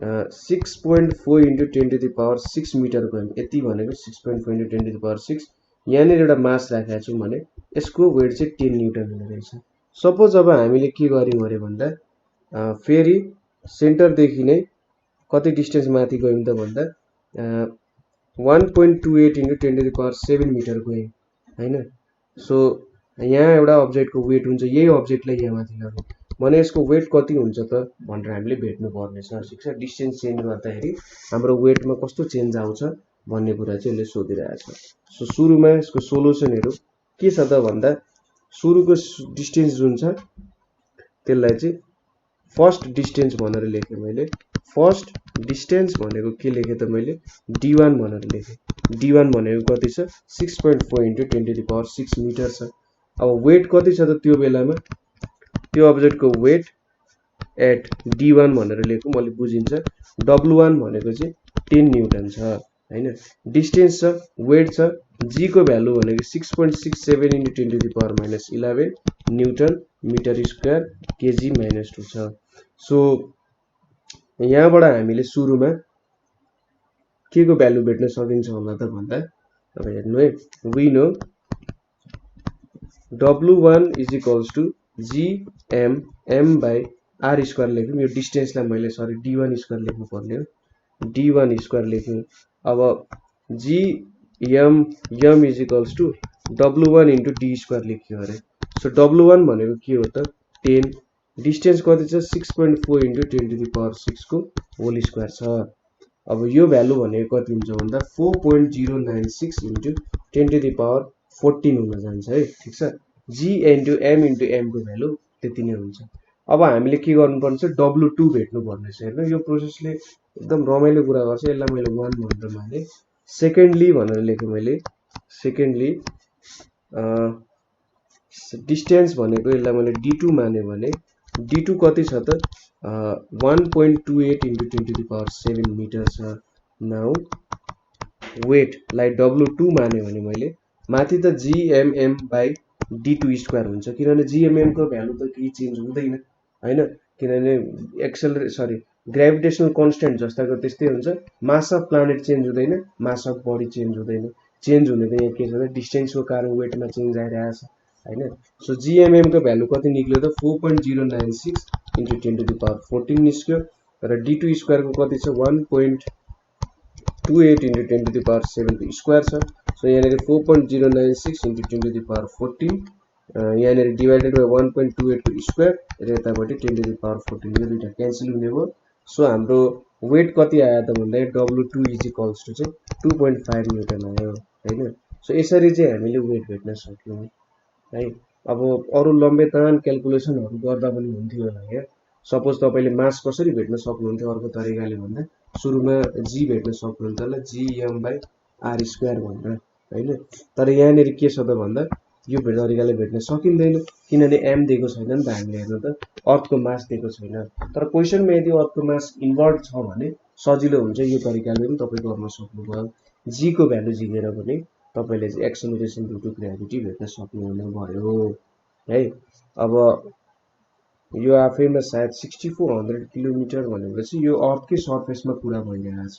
6.4 into 10 to the power 6 metre गयौँ। यति भनेको 6.4 इन्टु 10 टु द पावर 6। यहाँनिर एउटा मास राखेको छौँ भने यसको वेट चाहिँ 10 न्युटन हुने रहेछ। सपोज अब हामीले के गर्यौँ अरे भन्दा फेरि सेन्टरदेखि नै कति डिस्टेन्स माथि गयौँ त भन्दा 1.28 into 10 to the power 7 metre गयौँ हैन। सो यहाँ एउटा अब्जेक्टको वेट हुन्छ, यही अब्जेक्टलाई यहाँ माथि लगौँ भने यसको वेट कति हुन्छ त भनेर हामीले भेट्नु पर्नेछ। ठिक छ, डिस्टेन्स चेन्ज गर्दाखेरि हाम्रो वेटमा कस्तो चेन्ज आउँछ भन्ने कुरा चाहिँ यसले सोधिरहेछ। सो सुरुमा यसको सोलुसनहरु के छ त भन्दा सुरुको डिस्टेन्स जुन छ त्यसलाई चाहिँ फर्स्ट डिस्टेन्स भनेर लेखेँ मैले। फर्स्ट डिस्टेन्स भनेको के लेखेँ त मैले d1 भनेर लेखेँ। d1 भनेको कति छ 6.4 into 10 to the power 6 metre छ। अब वेट कति छ त त्यो बेलामा त्यो अब्जेक्टको वेट एट d1 भनेर लेखौँ अलि बुझिन्छ। w1 भनेको चाहिँ 10 न्युटन छ हैन। डिस्टेन्स छ, वेट छ, g को भ्यालु भनेको 6.67 into 10 to the power -11 newton metre square KG -2 छ। सो यहाँबाट हामीले सुरुमा के को भ्यालु भेट्न सकिन्छ होला त भन्दा अब हेर्नु है, we know w1 is equals to gm by r square लेख्यौं। यो डिस्टेन्सलाई मैले सरी d1 स्क्वायर लेख्नु पर्ने हो, d1 स्क्वायर लेख्यौं। अब gm is equals to w1 into d square लेख्यो अरे। सो w1 भनेको के हो त 10, डिस्टेन्स कति छ 6.4 इन्टु 10 टु द पावर 6 को होल स्क्वायर छ। अब यो भ्यालु भनेको कति हुन्छ भन्दा 4.096 इन्टु 10 टु द पावर 14 हुन जान्छ है। ठीक छ, g इन्टु m को भ्यालु त्यति नै हुन्छ। अब हामीले के गर्नुपर्छ w2 भेट्नु पर्नेछ। हैन, यो प्रोसेसले एकदम रमाइलो कुरा गर्छ। यसलाई मैले 1 भनेर माने, सेकेन्डली भनेर लेखेँ मैले। सेकेन्डली डिस्टेन्स भनेको यसलाई मैले d2 माने भने d2 कति छ त 1.28 into 10 to the power 7 metre छ। नाउ वेट लाई w2 माने भने मैले माथि त gmm by d2 स्क्वायर हुन्छ किनभने जीएमएम को भ्यालु त केही चेन्ज हुँदैन हैन किनभने ग्रेभिटेसनल कन्स्टेन्ट जस्ताको त्यस्तै हुन्छ मास अफ प्लानेट चेन्ज हुँदैन मास अफ बडी चेन्ज हुँदैन चेन्ज हुने त यहाँ के छ डिस्टेन्सको कारण वेटमा चेन्ज आइरहेछ हैन सो जीएमएम को भ्यालु कति निक्ल्यो त 4.096 into 10 to the power 14 निस्क्यो र d2 स्क्वायर को कति छ 1.28 into 10 to the power 7 को स्क्वायर छ सो यहाँ 4.096 into 10 to the power 14 यहाँ डिवाइडेड बाइ 1.28 को स्क्वायर र यतापट्टि 10 to the power 14 यो दुईटा क्यान्सल हुने भयो सो हाम्रो वेट कति आयो त भन्दा W2 इज इक्वल्स टु चाहिँ 2.5 न्यूटन आयो हैन सो यसरी चाहिँ हामीले वेट भेट्न सक्यौं है अब अरु लम्बे तान क्याल्कुलेसनहरु गर्दा पनि हुन्थ्यो होला यहाँ सपोज तपाईले मास कसरी भेट्न सक्नुहुन्थ्यो अर्को तरिकाले भन्दा सुरुमा जी भेट्न सक्नुहुन्थ्यो होला gm/r² भनेर हैन तर यहाँ के छ त भन्दा यो तरिकाले भेट्न सकिँदैन किनभने m दिएको छैन नि त हामीले हेर्नु त अर्थको मास दिएको छैन तर क्वेशनमा यदि अर्थको मास इन्भर्ट छ भने सजिलो हुन्छ यो तरिकाले पनि तपाई गर्न सक्नुभयो g को भ्यालु झिकेर पनि तपाईले चाहिँ एक्सेलरेसन ड्यु टु ग्रेभिटी भेट्न सक्नुहुने भयो है अब यो आफैमा सायद 6400 किलोमिटर भनेपछि यो अर्थकै सर्फेसमा पुरा भइरहेको छ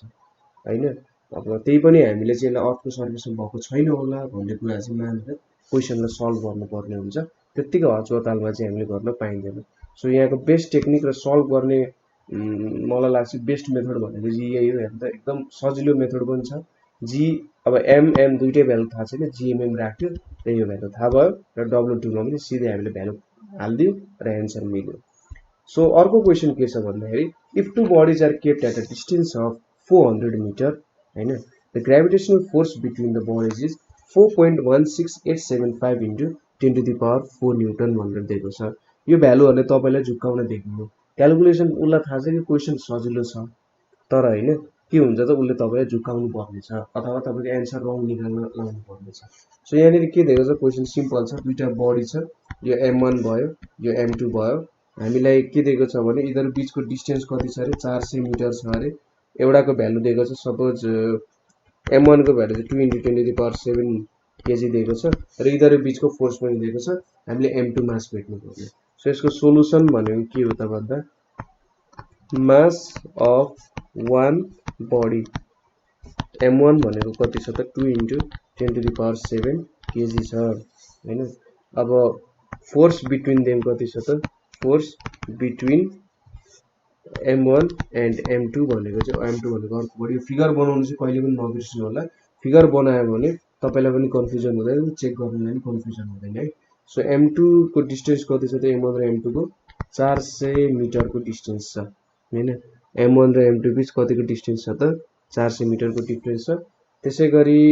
हैन अब त्यही पनि हामीले चाहिँ यसलाई अर्थको सर्फेसमा भएको छैन होला भन्ने कुरा चाहिँ मानेर क्वेशनलाई सल्भ गर्नुपर्ने हुन्छ त्यतिकै हचोतालमा चाहिँ हामीले गर्न पाइँदैन सो यहाँको बेस्ट टेक्निक र सल्भ गर्ने मलाई लाग्छ बेस्ट मेथड भनेको चाहिँ यही हो हेर्दा एकदम सजिलो मेथड पनि छ जी अब m दुईटै भ्यालु थाहा छैन जीएमएम राख्यो र यो भ्यालु थाहा भयो र W2 मा पनि सिधै हामीले भ्यालु हाल्दियो र आन्सर मिल्यो सो अर्को क्वेशन के छ भन्दाखेरि if two bodies are kept at a distance of 400 metre हैन the gravitational force between the bodies is 4.16875 into 10 to the power 4 newton भनेर दिएको छ यो भ्यालुहरुले तपाईलाई झुक्काउन दिएको क्याल्कुलेसन उलाई थाहा छ कि क्वेशन सजिलो छ तर हैन के हुन्छ त उले तपाईलाई झुक्काउनु पर्ने छ अथवा तपाईको आन्सर रङ निकाल्न लाउनु पर्ने छ सो यहाँ के दिएको छ क्वेशन सिम्पल छ दुईटा बडी छ यो m1 भयो यो m2 भयो हामीलाई के दिएको छ भने इधर बीचको डिस्टेन्स कति छ रे 400 मिटर छ रे एउटाको भ्यालु दिएको छ सपोज m1 को भ्यालु चाहिँ 2 into 10 to the power 7 KG दिएको छ र इधर बीचको फोर्स पनि दिएको छ हामीले m2 मास भेट्नु पर्ने सो यसको सोलुसन भनेको के हो त भन्दा mass of one body m1 भनेको कति छ त 2 into 10 to the power 7 KG छ हैन अब फोर्स बिट्विन देम कति छ त force between m1 and m2 भनेको चाहिँ m2 भनेको अर्को बडी फिगर बनाउनु चाहिँ कहिले पनि नबिर्सनु होला फिगर बनायो भने तपाईलाई पनि कन्फ्युजन हुँदैन चेक गर्नलाई पनि कन्फ्युजन हुँदैन है सो m2 को डिस्टेन्स कति छ त m1 र m2 को 400 मिटर को डिस्टेन्स छ हैन m1 र m2 बीच कतिको डिस्टेन्स छ त 400 मिटर को डिफरेन्स छ त्यसैगरी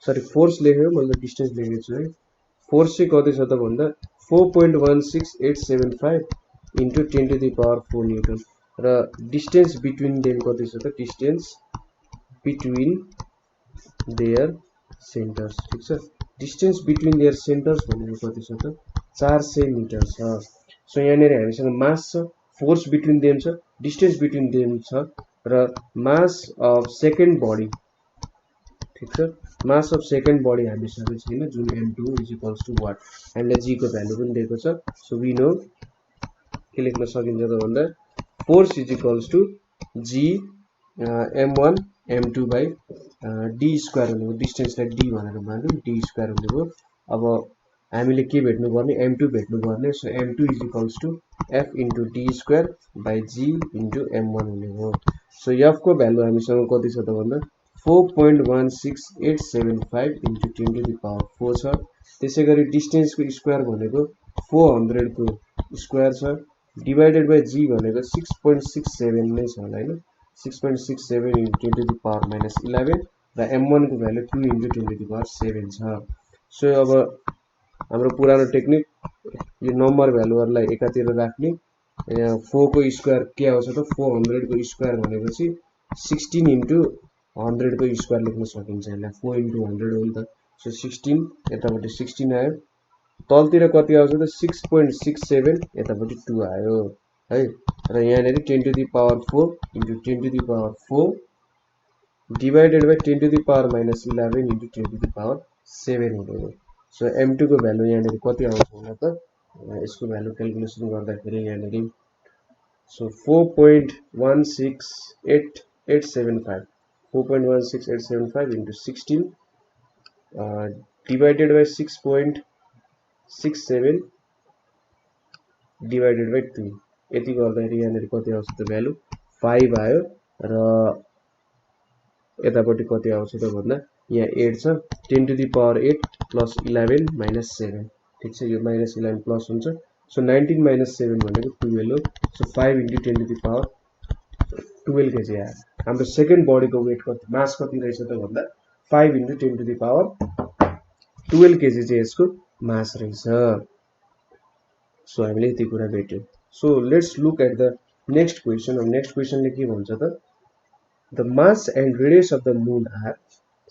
सरी फोर्स लेख्यो मैले डिस्टेन्स लेखेको छु है फोर्स चाहिँ कति छ त भन्दा 4.16875 into 10 to the power 4 Newton र डिस्टेन्स बिट्विन देम कति छ त डिस्टेन्स बिट्विन देयर सेन्टर्स ठीक छ डिस्टेन्स बिट्विन देयर सेन्टर्स भनेको कति छ त 400 मिटर छ सो यहाँ नेर हामीसँग मास छ फोर्स बिट्विन देम छ डिस्टेन्स बिट्विन देम छ र मास अफ सेकेन्ड बडी ठीक छ मास अफ सेकेन्ड बडी हामीसँग छैन जुन m2 is equals to what हामीले g को भ्यालु पनि दिएको छ सो वी नो के लेख्न सकिन्छ त भन्दा force is equals to g m1 m2 by d square हुनेको डिस्टेन्सलाई d भनेर मान्यौ d स्क्वायर हुनेको अब हामीले के भेट्नु पर्ने m2 भेट्नु पर्ने so m2 is equals to f into d square by g into m1 हुनेको सो f को भ्यालु हामीसँग कति छ त भन्दा 4.16875 into 10 to the power 4 छ त्यसैगरी डिस्टेन्सको स्क्वायर भनेको 400 को स्क्वायर छ डिवाइडेड बाइ g भनेको 6.67 नै छ होला हैन 6.67 into 10 to the power -11 र m1 को value 2 into 10 to the power 7 छ सो अब हाम्रो पुरानो टेक्निक यो नम्बर भ्यालुहरुलाई एकातिर राख्ने यहाँ 4 को स्क्वायर के आउँछ त 400 को स्क्वायर भनेपछि 16 into 100 को स्क्वायर लेख्न सकिन्छ यसलाई 4 into 100 हो नि त सो 16 यतापटि 16 आयो तलतिर कति आउँछ त 6.67 यतापटि 2 आयो है र यहाँ नेरी 10 to the power 4 into 10 to the power 4 divided by 10 to the power -11 into 10 to the power 7 हुनेको सो m2 को भ्यालु यहाँनिर कति आउँछ होला त यसको भ्यालु क्याल्कुलेसन गर्दाखेरि यहाँनिर so 4.16875 4.16875 into 16 divided by 6.67 divided by 2 यति गर्दाखेरि यहाँनिर कति आउँछ त भ्यालु 5 आयो र यतापट्टि कति आउँछ त भन्दा यहाँ 8 छ 10 to the power 8 plus 11 minus 7 ठीक छ यो minus 11 plus हुन्छ सो 19 minus 7 भनेको 12 हो so 5 into 10 to the power 12 kg आयो हाम्रो सेकेन्ड बडीको वेट कति मास कति रहेछ त भन्दा 5 into 10 to the power 12 kg चाहिँ यसको मास रहेछ सो हामीले यति कुरा भेट्यौं so let's look at the next question अब नेक्स्ट क्वेशनले के भन्छ त The mass and radius of the moon are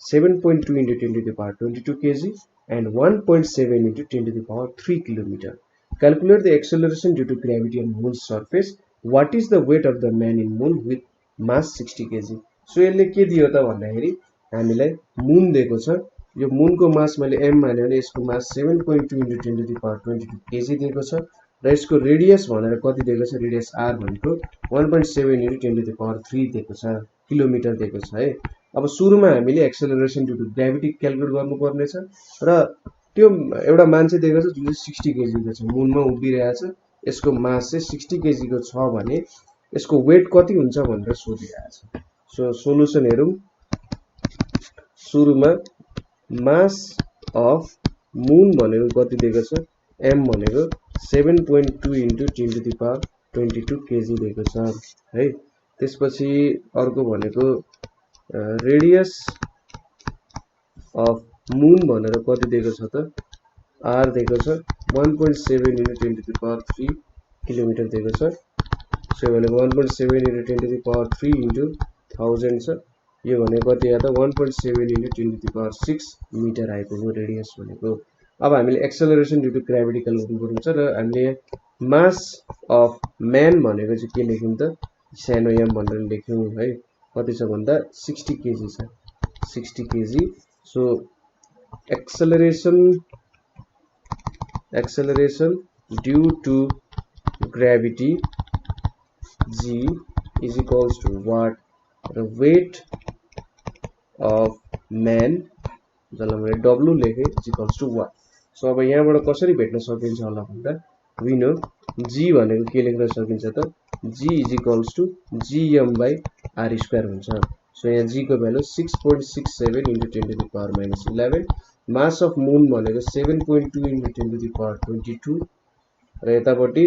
7.2 into 10 to the power 22 kg and 1.7 into 10 to the power 3 km. Calculate the acceleration due to gravity on moon's surface. What is the weight of the man in moon with mass 60 kg? So यसले के दियो त भन्दाखेरि हामीलाई moon दिएको छ यो मूनको मास मैले m मान्यो भने यसको मास 7.2 into 10 to the power 22 kg दिएको छ र यसको रेडियस भनेर कति दिएको छ रेडियस r भनेको 1.7 into 10 to the power 3 दिएको छ किलोमिटर दिएको छ है अब सुरुमा हामीले acceleration due to gravity calculate गर्नुपर्ने छ र त्यो एउटा मान्छे दिएको छ जुन 60 केजी को छ मूनमा उभिरहेछ यसको मास चाहिँ 60 केजी को छ भने यसको वेट कति हुन्छ भनेर सोधिरहेछ सो सोलुसन हेरौं सुरुमा मास अफ मून भनेको कति दिएको छ m भनेको 7.2 into 10 to the power 22 KG दिएको छ है त्यसपछि अर्को भनेको रेडियस अफ मून भनेर कति दिएको छ त r दिएको छ 1.7 into 10 to the power 3 kilometre दिएको छ सो भनेको 1.7 into 10 to the power 3 into 1000 छ यो भनेको कति आयो त 1.7 into 10 to the power 6 metre आएको हो रेडियस भनेको अब हामीले acceleration due to gravity calculate गर्नुपर्छ र हामीले मास अफ म्यान भनेको चाहिँ के लेख्यौं त सानो m भनेर लेख्यौं है कति छ भन्दा 60 केजी छ 60 KG so acceleration due to gravity g is equals to what the weight of man जसलाई मैले w लेखे is equals to what so अब यहाँबाट कसरी भेट्न सकिन्छ होला भन्दा we know g भनेको के लेख्न सकिन्छ त g is equals to gm by r square हुन्छ सो यहाँ g को value 6.67 into 10 to the power minus 11 mass of moon भनेको 7.2 into 10 to the power 22 र यतापट्टि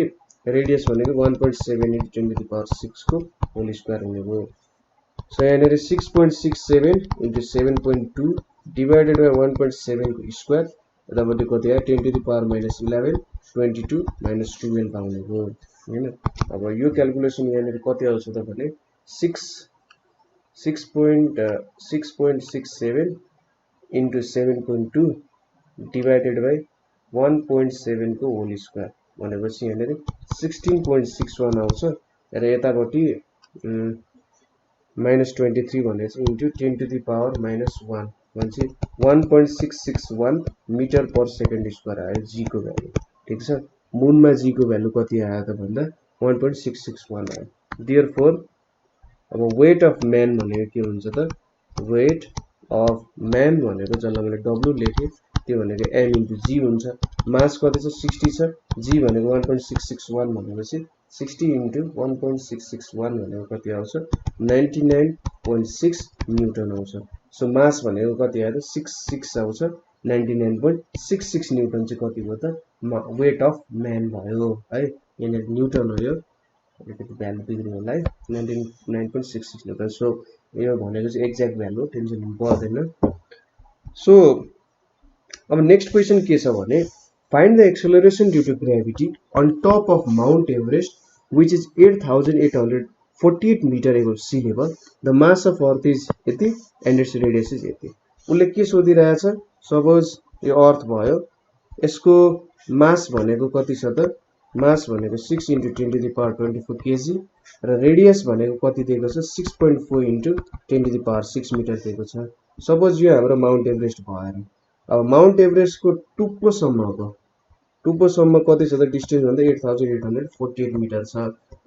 रेडियस भनेको 1.7 into 10 to the power 6 को होल स्क्वायर हुने भयो सो यहाँ 6.67 into 7.2 divided by 1.7 को स्क्वायर यतापट्टि कति आयो 10 to the power minus 11 22 minus 12 आउने भयो हैन अब यो क्याल्कुलेसन यहाँ कति आउँछ त भने 6.67 into 7.2 divided by 1.7 को होल स्क्वायर भनेपछि यहाँ 16.61 आउँछ र यतापट्टि -23 भनेको चाहिँ into 10 to the power minus 1 भनेपछि 1.661 मिटर पर सेकेन्ड स्क्वायर आयो g को भ्यालु ठीक छ मूनमा g को भ्यालु कति आयो त भन्दा 1.661 आयो देयरफोर अब वेट अफ म्यान भनेको के हुन्छ त वेट अफ म्यान भनेको जसलाई मैले w लेखे त्यो भनेको m into g हुन्छ मास कति छ 60 छ g भनेको 1.661 भनेपछि 60 into 1.661 भनेको कति आउँछ 99.6 न्यूटन आउँछ सो मास भनेको कति आयो त 66 आउँछ 99.66 न्यूटन चाहिँ कति हो त वेट अफ म्यान भयो है यहाँ न्यूटन हो यो अलिकति भ्यालु बिग्रियो होला है 99.66 न्यूटन सो यो भनेको चाहिँ एक्ज्याक्ट भ्यालु हो टेन्सन लिनु पर्दैन सो अब नेक्स्ट क्वेशन के छ भने find the acceleration due to gravity on top of Mount Everest which is 8848 meter above sea level the mass of earth is यति and its radius is यति उले के सोधिरहेछ सपोज यो अर्थ भयो यसको मास भनेको कति छ त मास भनेको 6 into 10 to the power 24 kg र रेडियस भनेको कति दिएको छ 6.4 into 10 to the power 6 metre दिएको छ सपोज यो हाम्रो माउन्ट एभरेस्ट भयो अब माउन्ट एभरेस्टको टुप्पोसम्म कति छ त डिस्टेन्स भन्दा 8848 मिटर छ।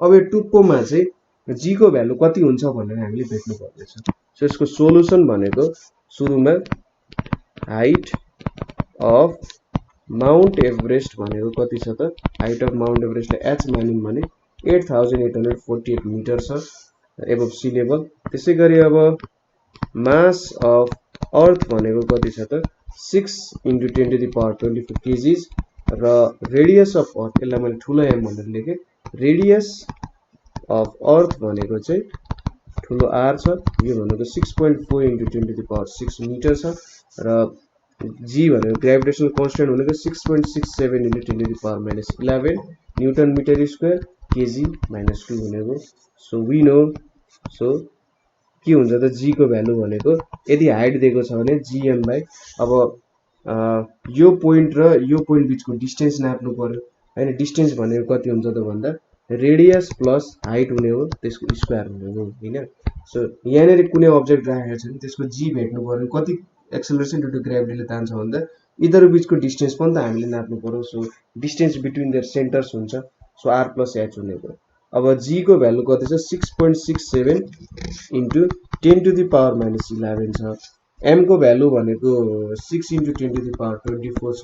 अब यो टुप्पोमा चाहिँ जी को भ्यालु कति हुन्छ भनेर हामीले भेट्नु पर्नेछ। सो यसको सोलुसन भनेको सुरुमा हाइट अफ माउन्ट एभरेस्ट भनेको कति छ त हाइट अफ माउन्ट एभरेस्टलाई एच मान्यौं भने 8848 मिटर छ एबभ सी लेभल। त्यसैगरी अब मास अफ अर्थ भनेको कति छ त 6 × 10⁻24 केजीज र रेडियस अफ अर्थ यसलाई मैले ठुलो एम भनेर लेखेँ। रेडियस अफ अर्थ भनेको चाहिँ ठुलो आर छ, यो भनेको 6.4 × 10⁻6 मिटर छ र जी भनेको ग्रेभिटेसनल कन्स्टेन्ट भनेको 6.67 × 10⁻11 न्युटन मिटर स्क्वायर केजी -2 भनेको। सो वी नो सो के हुन्छ त जी को भ्यालु भनेको यदि हाइट दिएको छ भने जीएम बाई अब यो पोइन्ट र यो पोइन्ट बिचको डिस्टेन्स नाप्नु पर्यो हैन। डिस्टेन्स भनेको कति हुन्छ त भन्दा रेडियस प्लस हाइट हुने हो त्यसको स्क्वायर हुने हो हैन। सो यहाँनेर कुनै अब्जेक्ट राखेको छ भने त्यसको जी भेट्नु पर्यो कति एक्सेलरेसन ड्यू टु ग्रेभिटीले तान्छ भन्दा यिनीहरु बिचको डिस्टेन्स पनि त हामीले नाप्नु पर्यो। So distance between their centres हुन्छ, सो r + h हुने भयो। अब जी को भ्यालु कति छ 6.67 × 10⁻11 छ। m को भ्यालु भनेको 6 × 10⁻24 छ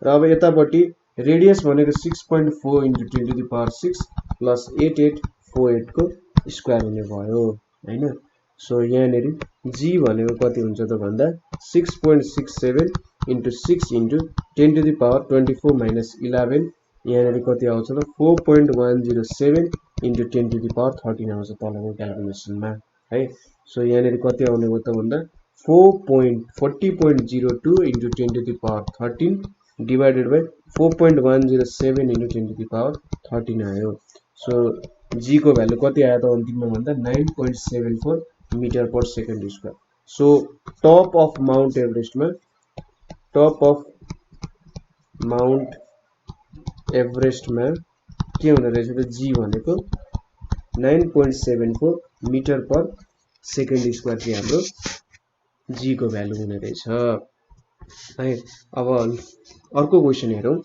र अब यतापट्टि रेडियस भनेको 6.4 × 10⁻6 प्लस 8848 को स्क्वायर हुने भयो हैन। सो यहाँनेरि जी भनेको कति हुन्छ त भन्दा 6.67 × 6 × 10⁻24 - 11 यहाँनेरि कति आउँछ त 4.107 × 10⁻13 आउँछ तलको क्याल्कुलेसनमा है। सो यहाँनेरि कति आउने भयो त भन्दा 40.02 × 10⁻13 डिवाइडेड बाइ 4.107 × 10⁻13 आयो। सो जी को भ्यालु कति आयो त अन्तिममा भन्दा 9.74 metre per second square. So top of Mount एभरेस्टमा के हुने रहेछ त जी भनेको 9.74 मिटर पर सेकेन्ड स्क्वायर चाहिँ हाम्रो जी को भ्यालु हुने रहेछ है। अब अर्को क्वेशन हेरौं।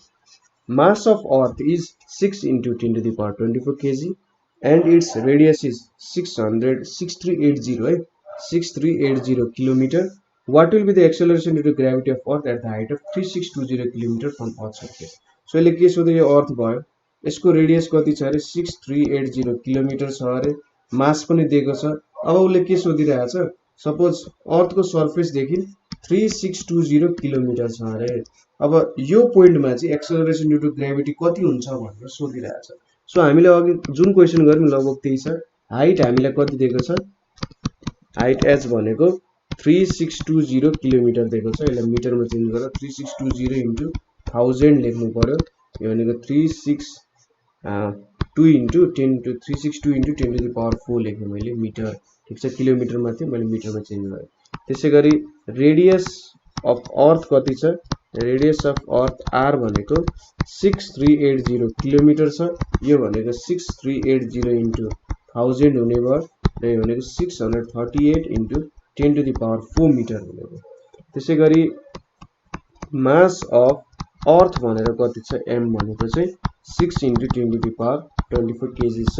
Mass of earth is 6 × 10⁻24 kg and its radius is 6380 kilometer. What will be the acceleration due to gravity of earth at the height of 3620 kilometer from earth's surface? So यसले के सोध्यो, यो अर्थ भयो, यसको रेडियस कति छ अरे 6380 किलोमिटर छ अरे, मास पनि दिएको छ। अब उसले के सोधिरहेछ, सपोज अर्थको सर्फेस देखि 3620 किलोमिटर छ अरे। अब यो पोइन्टमा चाहिँ एक्सेलरेसन ड्यू टु ग्रेभिटी कति हुन्छ भनेर सोधिरहेछ। सो हामीले अघि जुन क्वेशन गर्यौं लगभग त्यही छ। हाइट हामीलाई कति दिएको छ, हाइट एच भनेको 3620 किलोमिटर दिएको छ। यसलाई मिटरमा चेन्ज गरेर 3620 × 1000 लेख्नु पर्यो। यो भनेको 362 × 10⁻4 लेख्ने मैले मिटर, ठीक छ। किलोमिटरमा थियो, मैले मिटरमा चेन्ज गरेँ। त्यसैगरी रेडियस अफ अर्थ कति छ, रेडियस अफ अर्थ आर भनेको 6380 किलोमिटर छ। यो भनेको 6380 × 1000 हुने भयो र यो भनेको 638 × 10⁻4 मिटर हुने भयो। त्यसैगरी मास अफ अर्थ भनेर कति छ, m भनेको चाहिँ 6 × 10⁻24 केजी छ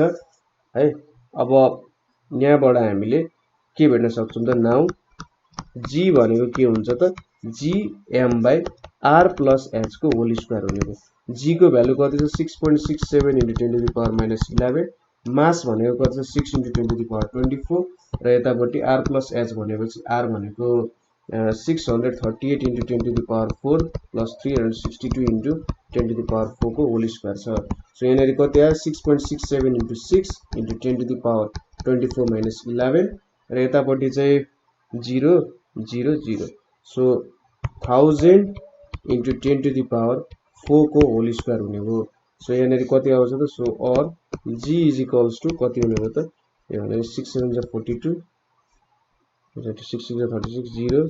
है। अब यहाँबाट हामीले के भेट्न सक्छौं त, नाउ जी भनेको के हुन्छ त जी m बाइ r + h को होल स्क्वायर हुने भयो। जी को भ्यालु कति छ 6.67 × 10⁻11, मास भनेको कति छ 6 × 10⁻24 र यतापट्टि r + h भनेपछि r भनेको 638 × 10⁻4 प्लस 362 × 10⁻4 को होल स्क्वायर छ। सो यहाँनेरि कति आयो 6.67 × 6 × 10⁻24 - 11 र यतापट्टि चाहिँ 0 0 0। सो 1000 × 10⁻4 को होल स्क्वायर हुने भयो। सो यहाँनेरि कति आउँछ त, सो और जी इज इक्वल्स टु कति हुने भयो त, यो भनेको 6 7 42 6 6 36 0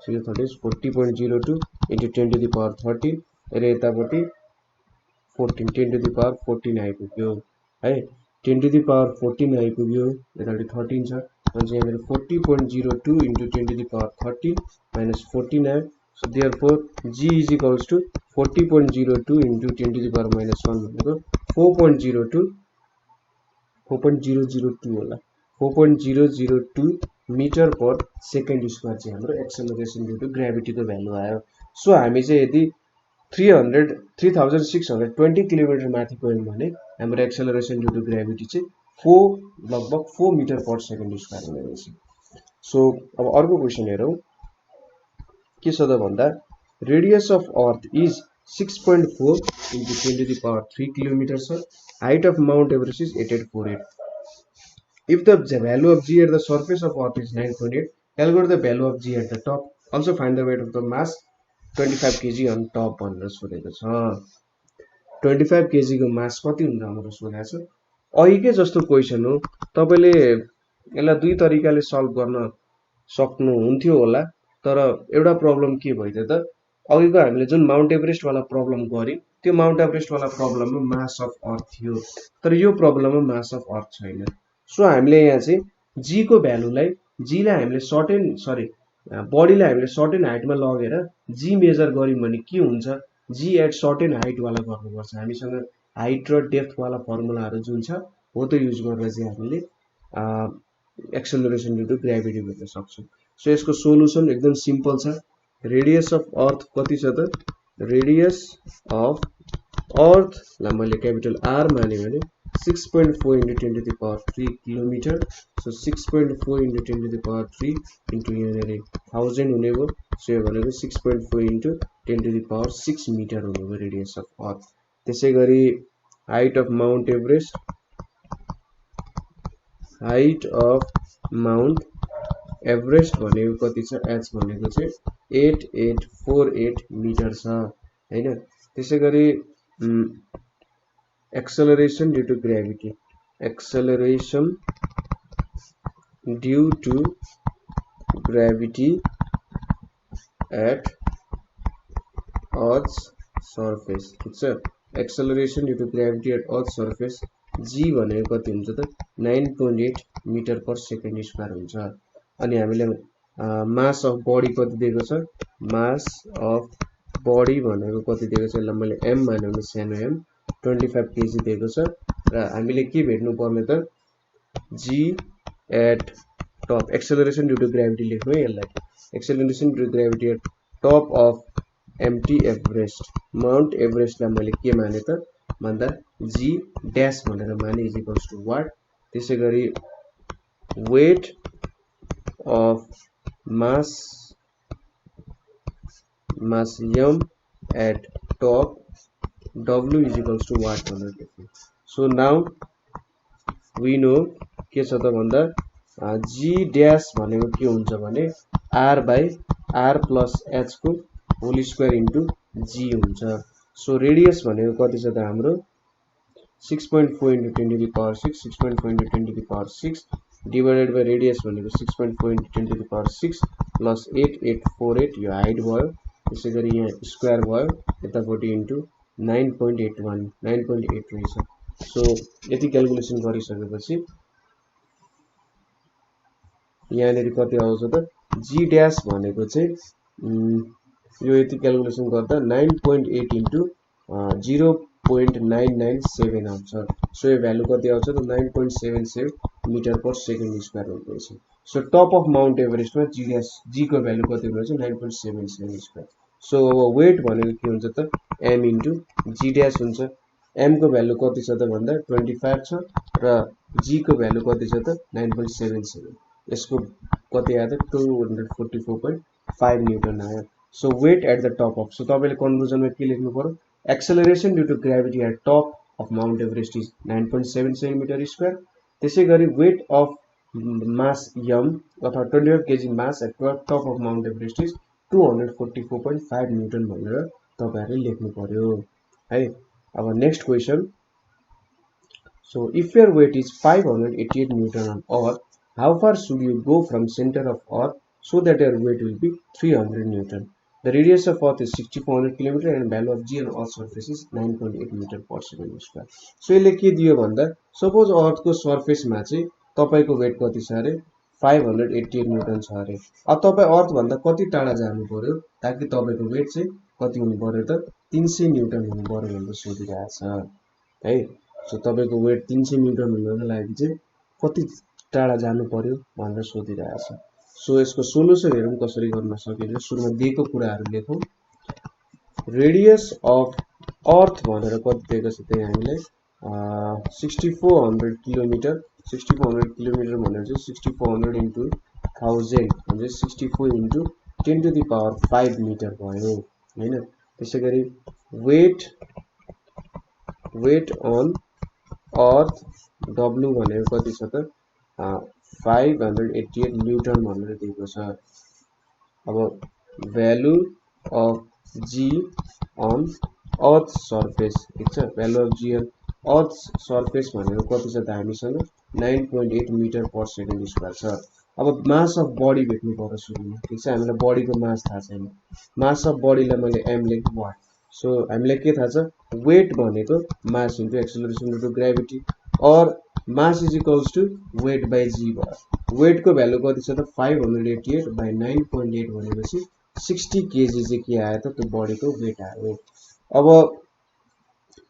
6 30 40.02 × 10⁻13 र यतापट्टि 14 10⁻14 आइपुग्यो है। 10⁻14 आइपुग्यो, यतापट्टि 13 छ, अनि यहाँनेरि 40.02 × 10⁻13 - 14 आयो। So therefore g is equals to 40.02 into 10 to the power -1 भनेको 4.002 होला 4.002 मिटर पर सेकेन्ड स्क्वायर चाहिँ हाम्रो एक्सेलरेसन ड्यू टु ग्राभिटीको भ्यालु आयो। सो हामी चाहिँ यदि 3620 किलोमिटर माथि गयौं भने हाम्रो एक्सेलरेसन ड्यू टु ग्राभिटी चाहिँ लगभग 4 मिटर पर सेकेन्ड स्क्वायर हुने रहेछ। सो अब अर्को क्वेशन हेरौं के छ त भन्दा radius of earth is 6.4 into 10 to the power 3 kilometers. Height of Mount Everest is 8848. If the value of g at the surface of Earth is 9.8, calculate the value of g at the top. Also find the weight of the mass 25 kg on top भनेर सोधेको छ। 25 kg को मास कति हुन्छ भनेर सोधेको छ। अहिलेकै जस्तो क्वेशन हो, तपाईले यसलाई दुई तरिकाले सल्भ गर्न सक्नुहुन्थ्यो होला, तर एउटा प्रब्लम के भयो त अघिको हामीले जुन माउन्ट एभरेस्ट वाला प्रब्लम गर्यौं त्यो माउन्ट एभरेस्ट वाला प्रब्लममा मास अफ अर्थ थियो, तर यो प्रब्लममा मास अफ अर्थ छैन। सो हामीले यहाँ चाहिँ जी को भ्यालुलाई जीलाई हामीले बडीलाई हामीले सर्टेन हाइटमा लगेर जी मेजर गर्यौं भने के हुन्छ, जी एट सर्टेन हाइट वाला गर्नुपर्छ। हामीसँग हाइट र डेप्थ वाला फर्मुलाहरु जुन छ हो त्यो युज गरेर चाहिँ हामीले एक्सेलरेसन ड्यू टु ग्राभिटी भेट्न सक्छौं। सो यसको सोलुसन एकदम सिम्पल छ। रेडियस अफ अर्थ कति छ त, रेडियस अफ अर्थ ला मैले क्यापिटल आर माने भने 6.4 into 10 to the power 3 kilometre. So 6.4 into 10 to the power 3 into यहाँ 1000 हुने भयो। सो यो भनेको 6.4 into 10 to the power 6 metre हुने भयो रेडियस अफ अर्थ। त्यसैगरी height of Mount Everest, height of Mount Everest भनेको कति छ, एच भनेको चाहिँ 8848 मिटर छ हैन। त्यसैगरी acceleration due to gravity, acceleration due to gravity at earth surface, ठीक छ। Acceleration due to gravity at earth surface G भनेको कति हुन्छ त 9.8 मिटर पर सेकेन्ड स्क्वायर हुन्छ। अनि हामीले मास अफ बडी कति दिएको छ, मास अफ बडी भनेको कति दिएको छ, यसलाई मैले एम माने भने सानो एम 25 केजी दिएको छ। र हामीले के भेट्नु पर्ने त G at top, acceleration due to gravity लेख्नु है यसलाई, acceleration due to gravity at top of MT Everest, Mount एभरेस्टलाई मैले के माने त भन्दा जी ड्याश भनेर माने इज इक्वल्स टु वाट। त्यसैगरी weight of mass M at top W is equals to what भनेर लेख्नु। सो नाउ वी नो के छ त भन्दा जी ड्याश भनेको के हुन्छ भने r by r plus h को होल स्क्वायर इन्टु जी हुन्छ। सो रेडियस भनेको कति छ त हाम्रो 6.4 into 10 to the power 6, 6.4 into 10 to the power 6 divided by radius भनेको 6.4 into 10 to the power 6 plus 8848 यो हाइट भयो। त्यसैगरी यहाँ स्क्वायर भयो यतापट्टि इन्टु 9.81 9.8 रहेछ। सो यति क्याल्कुलेसन गरिसकेपछि यहाँनेरि कति आउँछ त जी ड्याश भनेको चाहिँ यो यति क्याल्कुलेसन गर्दा 9.8 इन्टु 0.997 आउँछ। सो यो भ्यालु कति आउँछ त 9.77 मिटर पर सेकेन्ड स्क्वायर हुँदैछ। सो टप अफ माउन्ट एभरेस्टमा जी ड्याश जी को भ्यालु कति हुन्छ 9.77 स्क्वायर। सो वेट भनेको के हुन्छ त m इन्टु जी ड्याश हुन्छ। m को भ्यालु कति छ त भन्दा 25 छ र g को भ्यालु कति छ त 9.77, यसको कति आयो त 244.5 न्यूटन आयो। So weight at the top of, so तपाईले कन्क्लुजनमा के लेख्नु पर्यो, acceleration due to gravity at top of Mount Everest is 9.77 metre square. त्यसैगरी वेट अफ मास यम अथवा 25 KG mass at top of Mount Everest is 244.5 newton भनेर तपाईहरुले लेख्नु पर्यो है। अब next question, so if your weight is 588 newton on earth, how far should you go from centre of earth so that your weight will be 300 Newton. The radius of Earth is 6400 km and value of g on Earth's surface is 9.8 meter per second square. So यसले के दियो भन्दा suppose अर्थ को surface मा चाहिँ तपाईको weight कति छ अरे 588 न्युटन छ अरे। अब तपाईँ अर्थभन्दा कति टाढा जानु पर्यो ताकि तपाईँको वेट चाहिँ कति हुनु पर्यो त 300 न्युटन हुनु पर्यो भनेर सोधिरहेछ है। सो तपाईँको वेट 300 न्युटन हुनको लागि चाहिँ कति टाढा जानु पर्यो भनेर सोधिरहेछ। सो यसको सोलुसन हेरौँ कसरी गर्न सकिन्छ। सुरुमा दिएको कुराहरू लेखौँ। रेडियस अफ अर्थ भनेर कति दिएको छ त्यही हामीलाई 6400 किलोमिटर। 6400 किलोमिटर भनेर चाहिँ 6400 इन्टु 1000 म्हणजे 64 into 10 to the power 5 metre भयो हैन। त्यसै गरी वेट अन अर्थ W भनेको कति छ त 588 न्युटन भनेर दिएको छ। अब value of G on Earth surface ठीक छ। Value of G on Earth surface भनेको कति छ त हामीसँग 9.8 मिटर पर सेकेन्ड स्क्वायर छ। अब मास अफ बडी भेट्नु पर्यो सुरुमा ठीक छ। हामीलाई बडीको मास थाहा छैन। मास अफ बडीलाई मैले m लेखेँ वाट। सो हामीलाई के थाहा छ वेट भनेको mass into acceleration into gravity और mass is equals to weight by G भयो। वेटको भ्यालु कति छ त 588 बाई 9.8 भनेपछि 60 केजी चाहिँ के आयो त त्यो बडीको वेट आयो। अब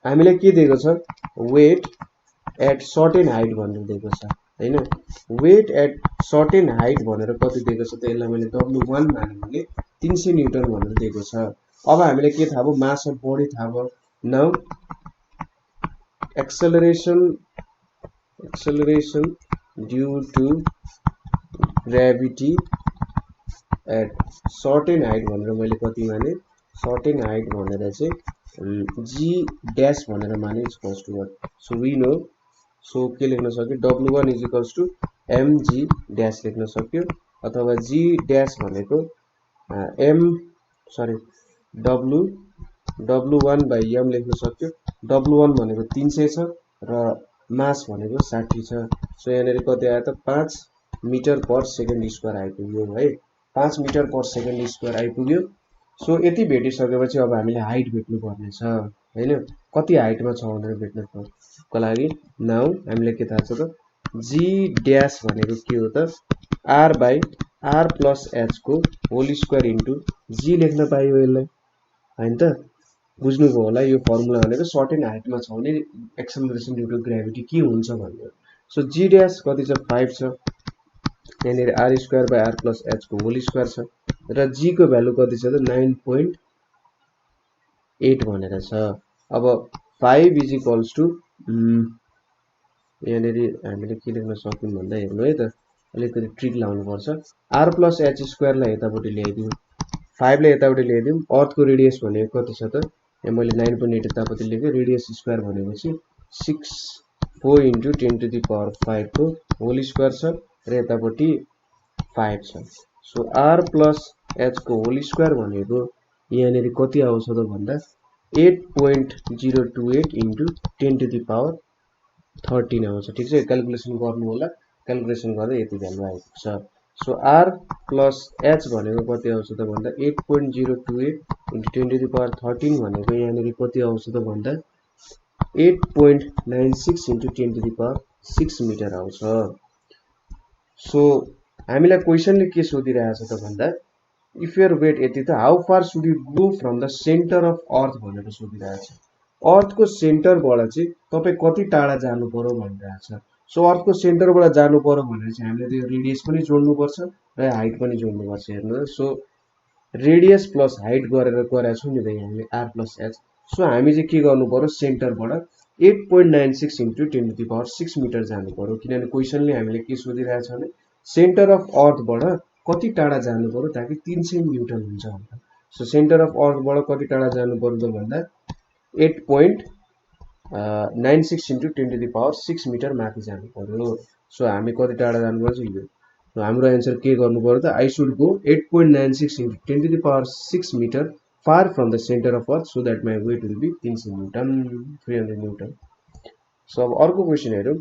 हामीलाई के दिएको छ वेट एट सर्टेन हाइट भनेर दिएको छ हैन। वेट एट सर्टेन हाइट भनेर कति दिएको छ त यसलाई मैले W1 माने भने 300 न्युटन भनेर दिएको छ। अब हामीले के थाहा भयो मास अफ बडी थाहा भयो। Now acceleration due to gravity at certain height भनेर मैले कति माने सर्टेन हाइट भनेर चाहिँ जी ड्यास भनेर माने equals to what. So we know so के लेख्न सक्यो W1 is equals to mg dash लेख्न सक्यो अथवा g ड्यास भनेको W1 बाई m लेख्न सक्यो। W1 भनेको 300 छ र मास भनेको 60 छ। सो यहाँनिर कति आयो त 5 मिटर पर सेकेन्ड स्क्वायर आइपुग्यो है। 5 मिटर पर सेकेन्ड स्क्वायर आइपुग्यो। सो यति भेटिसकेपछि अब हामीले हाइट भेट्नु पर्ने छ हैन। कति हाइटमा छ भनेर भेट्नको लागि नाउ हामीले के थाहा छ त जी ड्यास भनेको के हो त r by r plus h को होल स्क्वायर इन्टु जी लेख्न पाइयो यसलाई हैन त। बुझ्नुभयो होला यो फर्मुला भनेको सर्टेन हाइटमा छ भने एक्सेलरेसन ड्यू टु ग्रेभिटी के हुन्छ भन्ने। सो जी ड्यास कति छ 5 छ। यहाँनिर r square by r plus h को होल स्क्वायर छ र g को भ्यालु कति छ त 9.8 भनेर छ। अब 5 इज इक्वल्स टु यहाँनिर हामीले के लेख्न सक्यौं भन्दा हेर्नु है त अलिकति ट्रिक लाउनु पर्छ। r प्लस h स्क्वायर लाई यतापट्टि ल्याइदिउँ 5 लाई यतापट्टि ल्याइदिउँ। अर्थको रेडियस भनेको कति छ त यहाँ मैले 9.8 यतापट्टि लेखेँ। रेडियस स्क्वायर भनेपछि 64 इन्टु 10 टु द पावर 5 को होल स्क्वायर छ र यतापट्टि 5 छ। सो r प्लस h को होल स्क्वायर भनेको यहाँनिर कति आउँछ त भन्दा 8.028 इन्टु 10 टु द पावर 13 आउँछ ठीक छ। क्याल्कुलेसन गर्नु होला। क्याल्कुलेसन गर्दा यति भ्यालु आइपुग्छ। सो r प्लस h भनेको कति आउँछ त भन्दा 8.028 इन्टु 10 टु द पावर 13 भनेको यहाँनिर कति आउँछ त भन्दा 8.96 into 10 to the power 6 metre आउँछ। सो हामीलाई क्वेसनले के सोधिरहेछ त भन्दा इफ योर वेट यति त how far should you go from the centre of अर्थ भनेर सोधिरहेछ। अर्थको सेन्टरबाट चाहिँ तपाईँ कति टाढा जानु पर्यो भनिरहेछ। सो अर्थको सेन्टरबाट जानु पर्यो भनेर चाहिँ हामीले त्यो रेडियस पनि जोड्नुपर्छ र हाइट पनि जोड्नुपर्छ। हेर्नु सो रेडियस प्लस हाइट गरेर गरेका छौँ नि त हामीले r प्लस h। सो हामी चाहिँ के गर्नु पर्यो सेन्टरबाट 8.96 into 10 to the power 6 metre जानु पर्यो किनभने क्वेसनले हामीले के सोधिरहेछ भने सेन्टर अफ अर्थबाट कति टाढा जानु पर्यो ताकि 300 न्युटन हुन्छ भन्दा। सो सेन्टर अफ अर्थबाट कति टाढा जानु पर्यो त भन्दा 8.96 into 10 to the power 6 metre माथि जानु पर्यो। सो हामी कति टाढा जानु पर्छ यो हाम्रो आन्सर के गर्नु पर्यो त I should go 8.96 into 10 to the power 6 metre far from the centre of Earth so that my weight will be 300 newton 300 newton. So अब अर्को क्वेसन हेरौँ।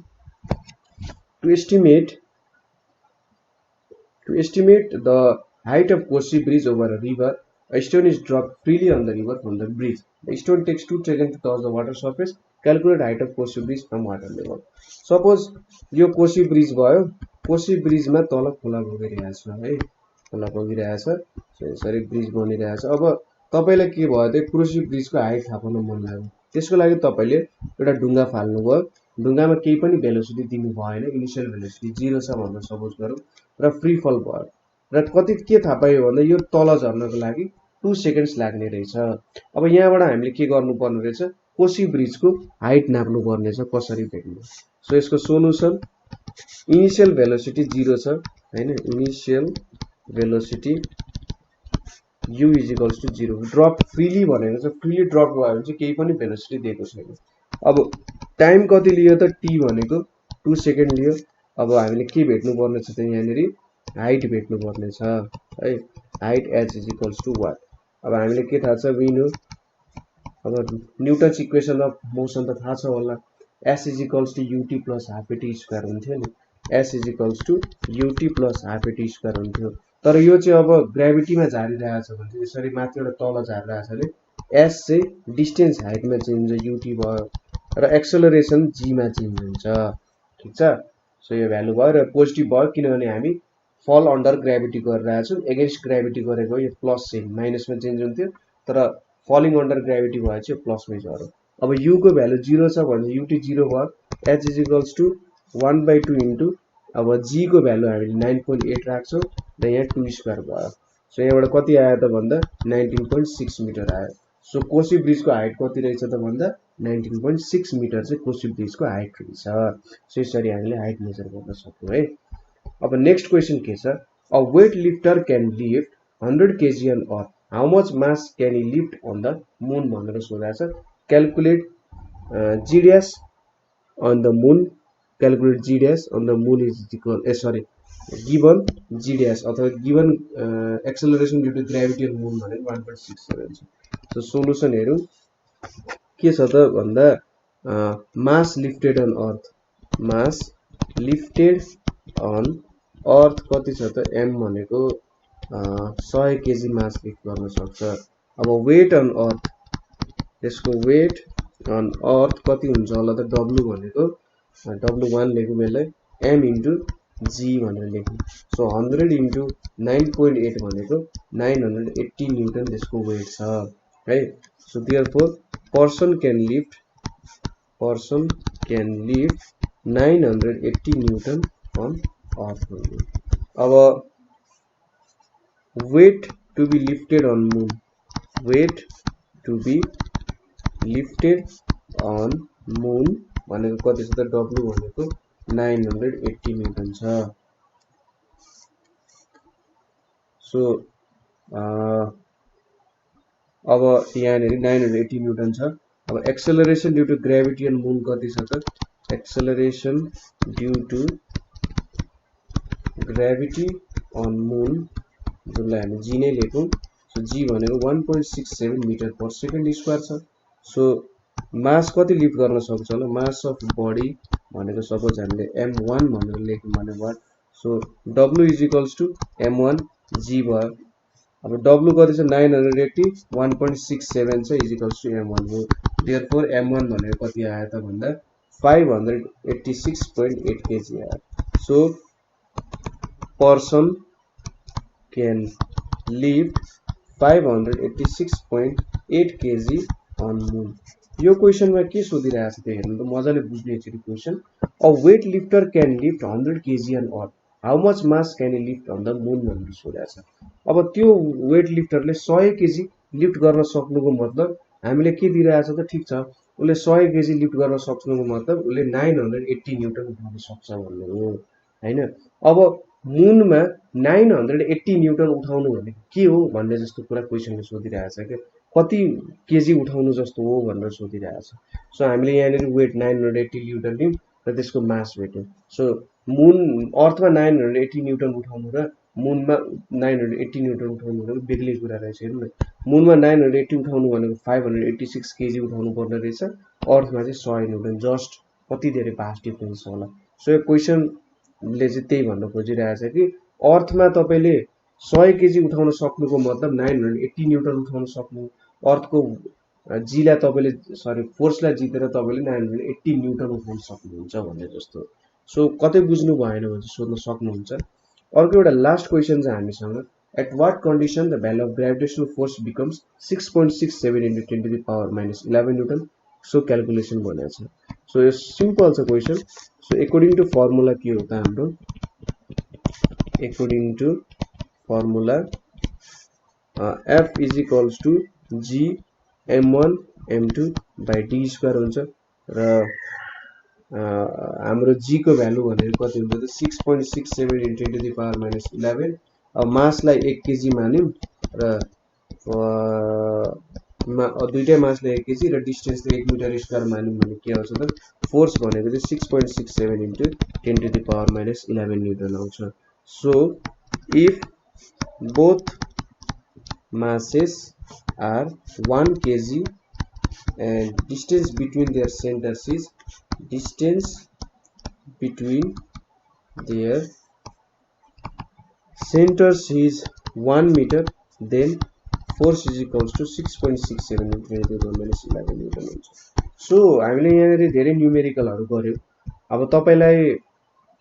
To estimate the height of Kosi bridge over a river, a stone is dropped freely on the river from the bridge. The stone takes 2 seconds to touch the water surface. Calculate height of Kosi bridge from water level. Suppose यो Koshi bridge भयो कोशी ब्रिजमा तल खोला बगिरहेछ है, खोला बगिरहेछ। So यसरी bridge बनिरहेछ। अब तपाईलाई के भयो त कोशी ब्रिजको हाइट थाहा पाउन मन लाग्यो, त्यसको लागि तपाईले एउटा ढुङ्गा फाल्नुभयो, ढुङ्गामा केही पनि भेलोसिटी दिनु भएन, इनिशियल भेलोसिटी 0 छ भनेर सपोज गरौँ र फ्री फल भयो र कति के थाहा पायो भन्दा यो तल झर्नको लागि 2 सेकेन्ड्स लाग्ने रहेछ। अब यहाँबाट हामीले के गर्नुपर्ने रहेछ, कोशी ब्रिजको हाइट नाप्नु पर्ने छ, कसरी भेट्नु। सो यसको सोलुसन इनिशियल भेलोसिटी 0 छ हैन, initial velocity u equals to 0, drop freely भनेको छ, फ्रीली ड्रप भयो भने चाहिँ केही पनि भेलोसिटी दिएको छैन। अब टाइम कति लियो त, t भनेको 2 सेकेन्ड लियो। अब हामीले के भेट्नु पर्ने छ त यहाँनेरि हाइट भेट्नु पर्ने छ है, height h equals to what. अब हामीले के थाहा छ, वी नो, अब न्युटन्स इक्वेसन अफ मोसन त थाहा छ होला, s equals to ut plus half at square हुन्थ्यो नि, s equals to ut plus half at square हुन्थ्यो। तर यो चाहिँ अब ग्राभिटीमा झारिरहेछ भने चाहिँ यसरी माथिबाट तल झारिरहेछ अरे s चाहिँ डिस्टेन्स हाइटमा चेन्ज हुन्छ, ut भयो र एक्सेलरेसन g मा चेन्ज हुन्छ, ठीक छ। सो यो भ्यालु भयो र पोजिटिभ भयो किनभने हामी फल अन्डर ग्राभिटी गरिरहेछौँ, एगेन्स्ट ग्राभिटी गरेको यो प्लस चाहिँ माइनसमा चेन्ज हुन्थ्यो, तर फलिङ अन्डर ग्राभिटी भयो चाहिँ प्लसमै झऱ्यो। अब u को भ्यालु 0 छ भने ut 0 भयो, h इक्वल्स टु 1/2 इन्टु अब g को भ्यालु हामीले 9.8 राख्छौँ र यहाँ 2 स्क्वायर भयो। सो यहाँबाट कति आयो त भन्दा 19.6 मिटर आयो। सो कोशी ब्रिजको हाइट कति रहेछ त भन्दा 19.6 मिटर चाहिँ कोशी ब्रिजको हाइट रहेछ। सो यसरी हामीले हाइट मेजर गर्न सक्छौँ है। अब नेक्स्ट क्वेसन के छ, a weight lifter can lift 100 kg on earth, how much mass can he lift on the moon भनेर सोधेको छ। Calculate g dash on the moon, calculate g dash on the moon is equal, given g dash अथवा given acceleration due to gravity on moon भनेको 1.67 छ। So solution हेरौँ के छ त भन्दा mass lifted on earth, mass lifted on earth कति छ त, m भनेको 100 kg मास लिफ्ट गर्न सक्छ। अब वेट अन अर्थ, यसको वेट अन अर्थ कति हुन्छ होला त, w भनेको w1 लेखौँ यसलाई, m इन्टु g भनेर लेखौँ। सो 100 इन्टु 9.8 भनेको 980 न्युटन त्यसको वेट छ है। So therefore person can lift 980 newton on earth. अब weight to be lifted on moon, weight to be lifted on moon भनेको कति छ त, w भनेको 980 न्युटन छ। सो अब यहाँनेरि 980 न्युटन छ। अब acceleration due to gravity on moon कति छ त, acceleration due to gravity on moon जसलाई हामी g नै लेखौँ। सो g भनेको 1.67 मिटर पर सेकेन्ड स्क्वायर छ। सो मास कति लिफ्ट गर्न सक्छ होला, मास अफ बडी भनेको सपोज हामीले m1 भनेर लेख्यौँ भने भयो। So w is equals to m1 g भयो। अब w कति छ 980, 1.67 छ, इज इक्वल्स टु m1 हो। देयरफोर m1 भनेको कति आयो त भन्दा 586.8 kg आयो। So person can lift 586.8 kg on moon. यो क्वेसनमा के सोधिरहेको छ त हेर्नु त, मजाले बुझ्ने एकचोटि question. A weight lifter can lift 100 kg on earth, how much mass can lift on the moon भनेर सोधेको छ। अब त्यो वेट लिफ्टरले 100 kg लिफ्ट गर्न सक्नुको मतलब हामीले के दिइरहेछ त, ठिक छ उसले 100 kg लिफ्ट गर्न सक्नुको मतलब उसले 980 न्युटन उठाउन सक्छ भन्ने हो हैन। अब मुनमा 980 न्युटन उठाउनु भनेको के हो भन्ने जस्तो कुरा क्वेसनले सोधिरहेछ के, कति केजी उठाउनु जस्तो हो भनेर सोधिरहेछ। सो हामीले यहाँनिर वेट 980 न्युटन लियौँ र त्यसको मास भेट्यौँ। सो मुन अर्थमा 980 न्युटन उठाउनु र मुनमा 980 न्युटन उठाउनु भनेको बेग्लै कुरा रहेछ। हेर्नु न, मुनमा 980 उठाउनु भनेको 586 केजी उठाउनु पर्ने रहेछ, अर्थमा चाहिँ 100 न्युटन, जस्ट कति धेरै भास्ट डिफरेन्स होला। सो यो क्वेसनले चाहिँ त्यही भन्न खोजिरहेछ कि अर्थमा तपाईँले 100 केजी उठाउन सक्नुको मतलब 980 न्युटन उठाउन सक्नु, अर्थको जीलाई तपाईँले फोर्सलाई जितेर तपाईँले 980 न्युटन उठाउन सक्नुहुन्छ भन्ने जस्तो सो कतै बुझ्नु भएन भने चाहिँ सोध्न सक्नुहुन्छ। अर्को एउटा लास्ट क्वेसन छ हामीसँग, at what condition the value of gravitational force becomes 6.67 into 10 to the power minus 11 newton, so calculation भनेको छ। सो यो सिम्पल छ question. So according to formula के हो त हाम्रो, according to formula F is equals to G m1 m2 by d square हुन्छ र हाम्रो g को भ्यालु भनेको कति हुन्छ त 6.67 into 10 to the power minus 11। अब मासलाई 1 केजी मान्यौं र दुईटै मासलाई 1 केजी र डिस्टेन्सले 1 मिटर स्क्वायर मान्यौं भने के आउँछ त फोर्स भनेको चाहिँ 6.67 into 10 to the power minus 11 newton आउँछ। So if both masses are 1 kg and distance between their centers is 1 meter, then force is equals to 6.67 into 10 to the minus 11 newton हुन्छ। So हामीले यहाँनेरि धेरै न्युमेरिकलहरु गर्यौं। अब तपाईलाई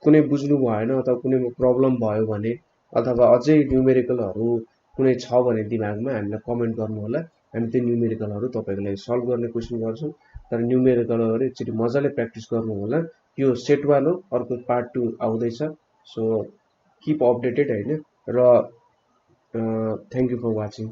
कुनै बुझ्नु भएन अथवा कुनै प्रब्लम भयो भने अथवा अझै न्युमेरिकलहरु कुनै छ भने दिमागमा हामीलाई कमेन्ट गर्नु होला। हामी त्यो न्युमेरिकलहरु तपाईको लागि सल्भ गर्ने कोसिस गर्छौं। तर न्युमेरिकलहरु एकचोटी मजाले प्र्याक्टिस गर्नु होला। यो सेट 1 हो, अर्को पार्ट 2 आउँदैछ। सो कीप अपडेटेड हैन र थ्यांक यू फर वाचिङ।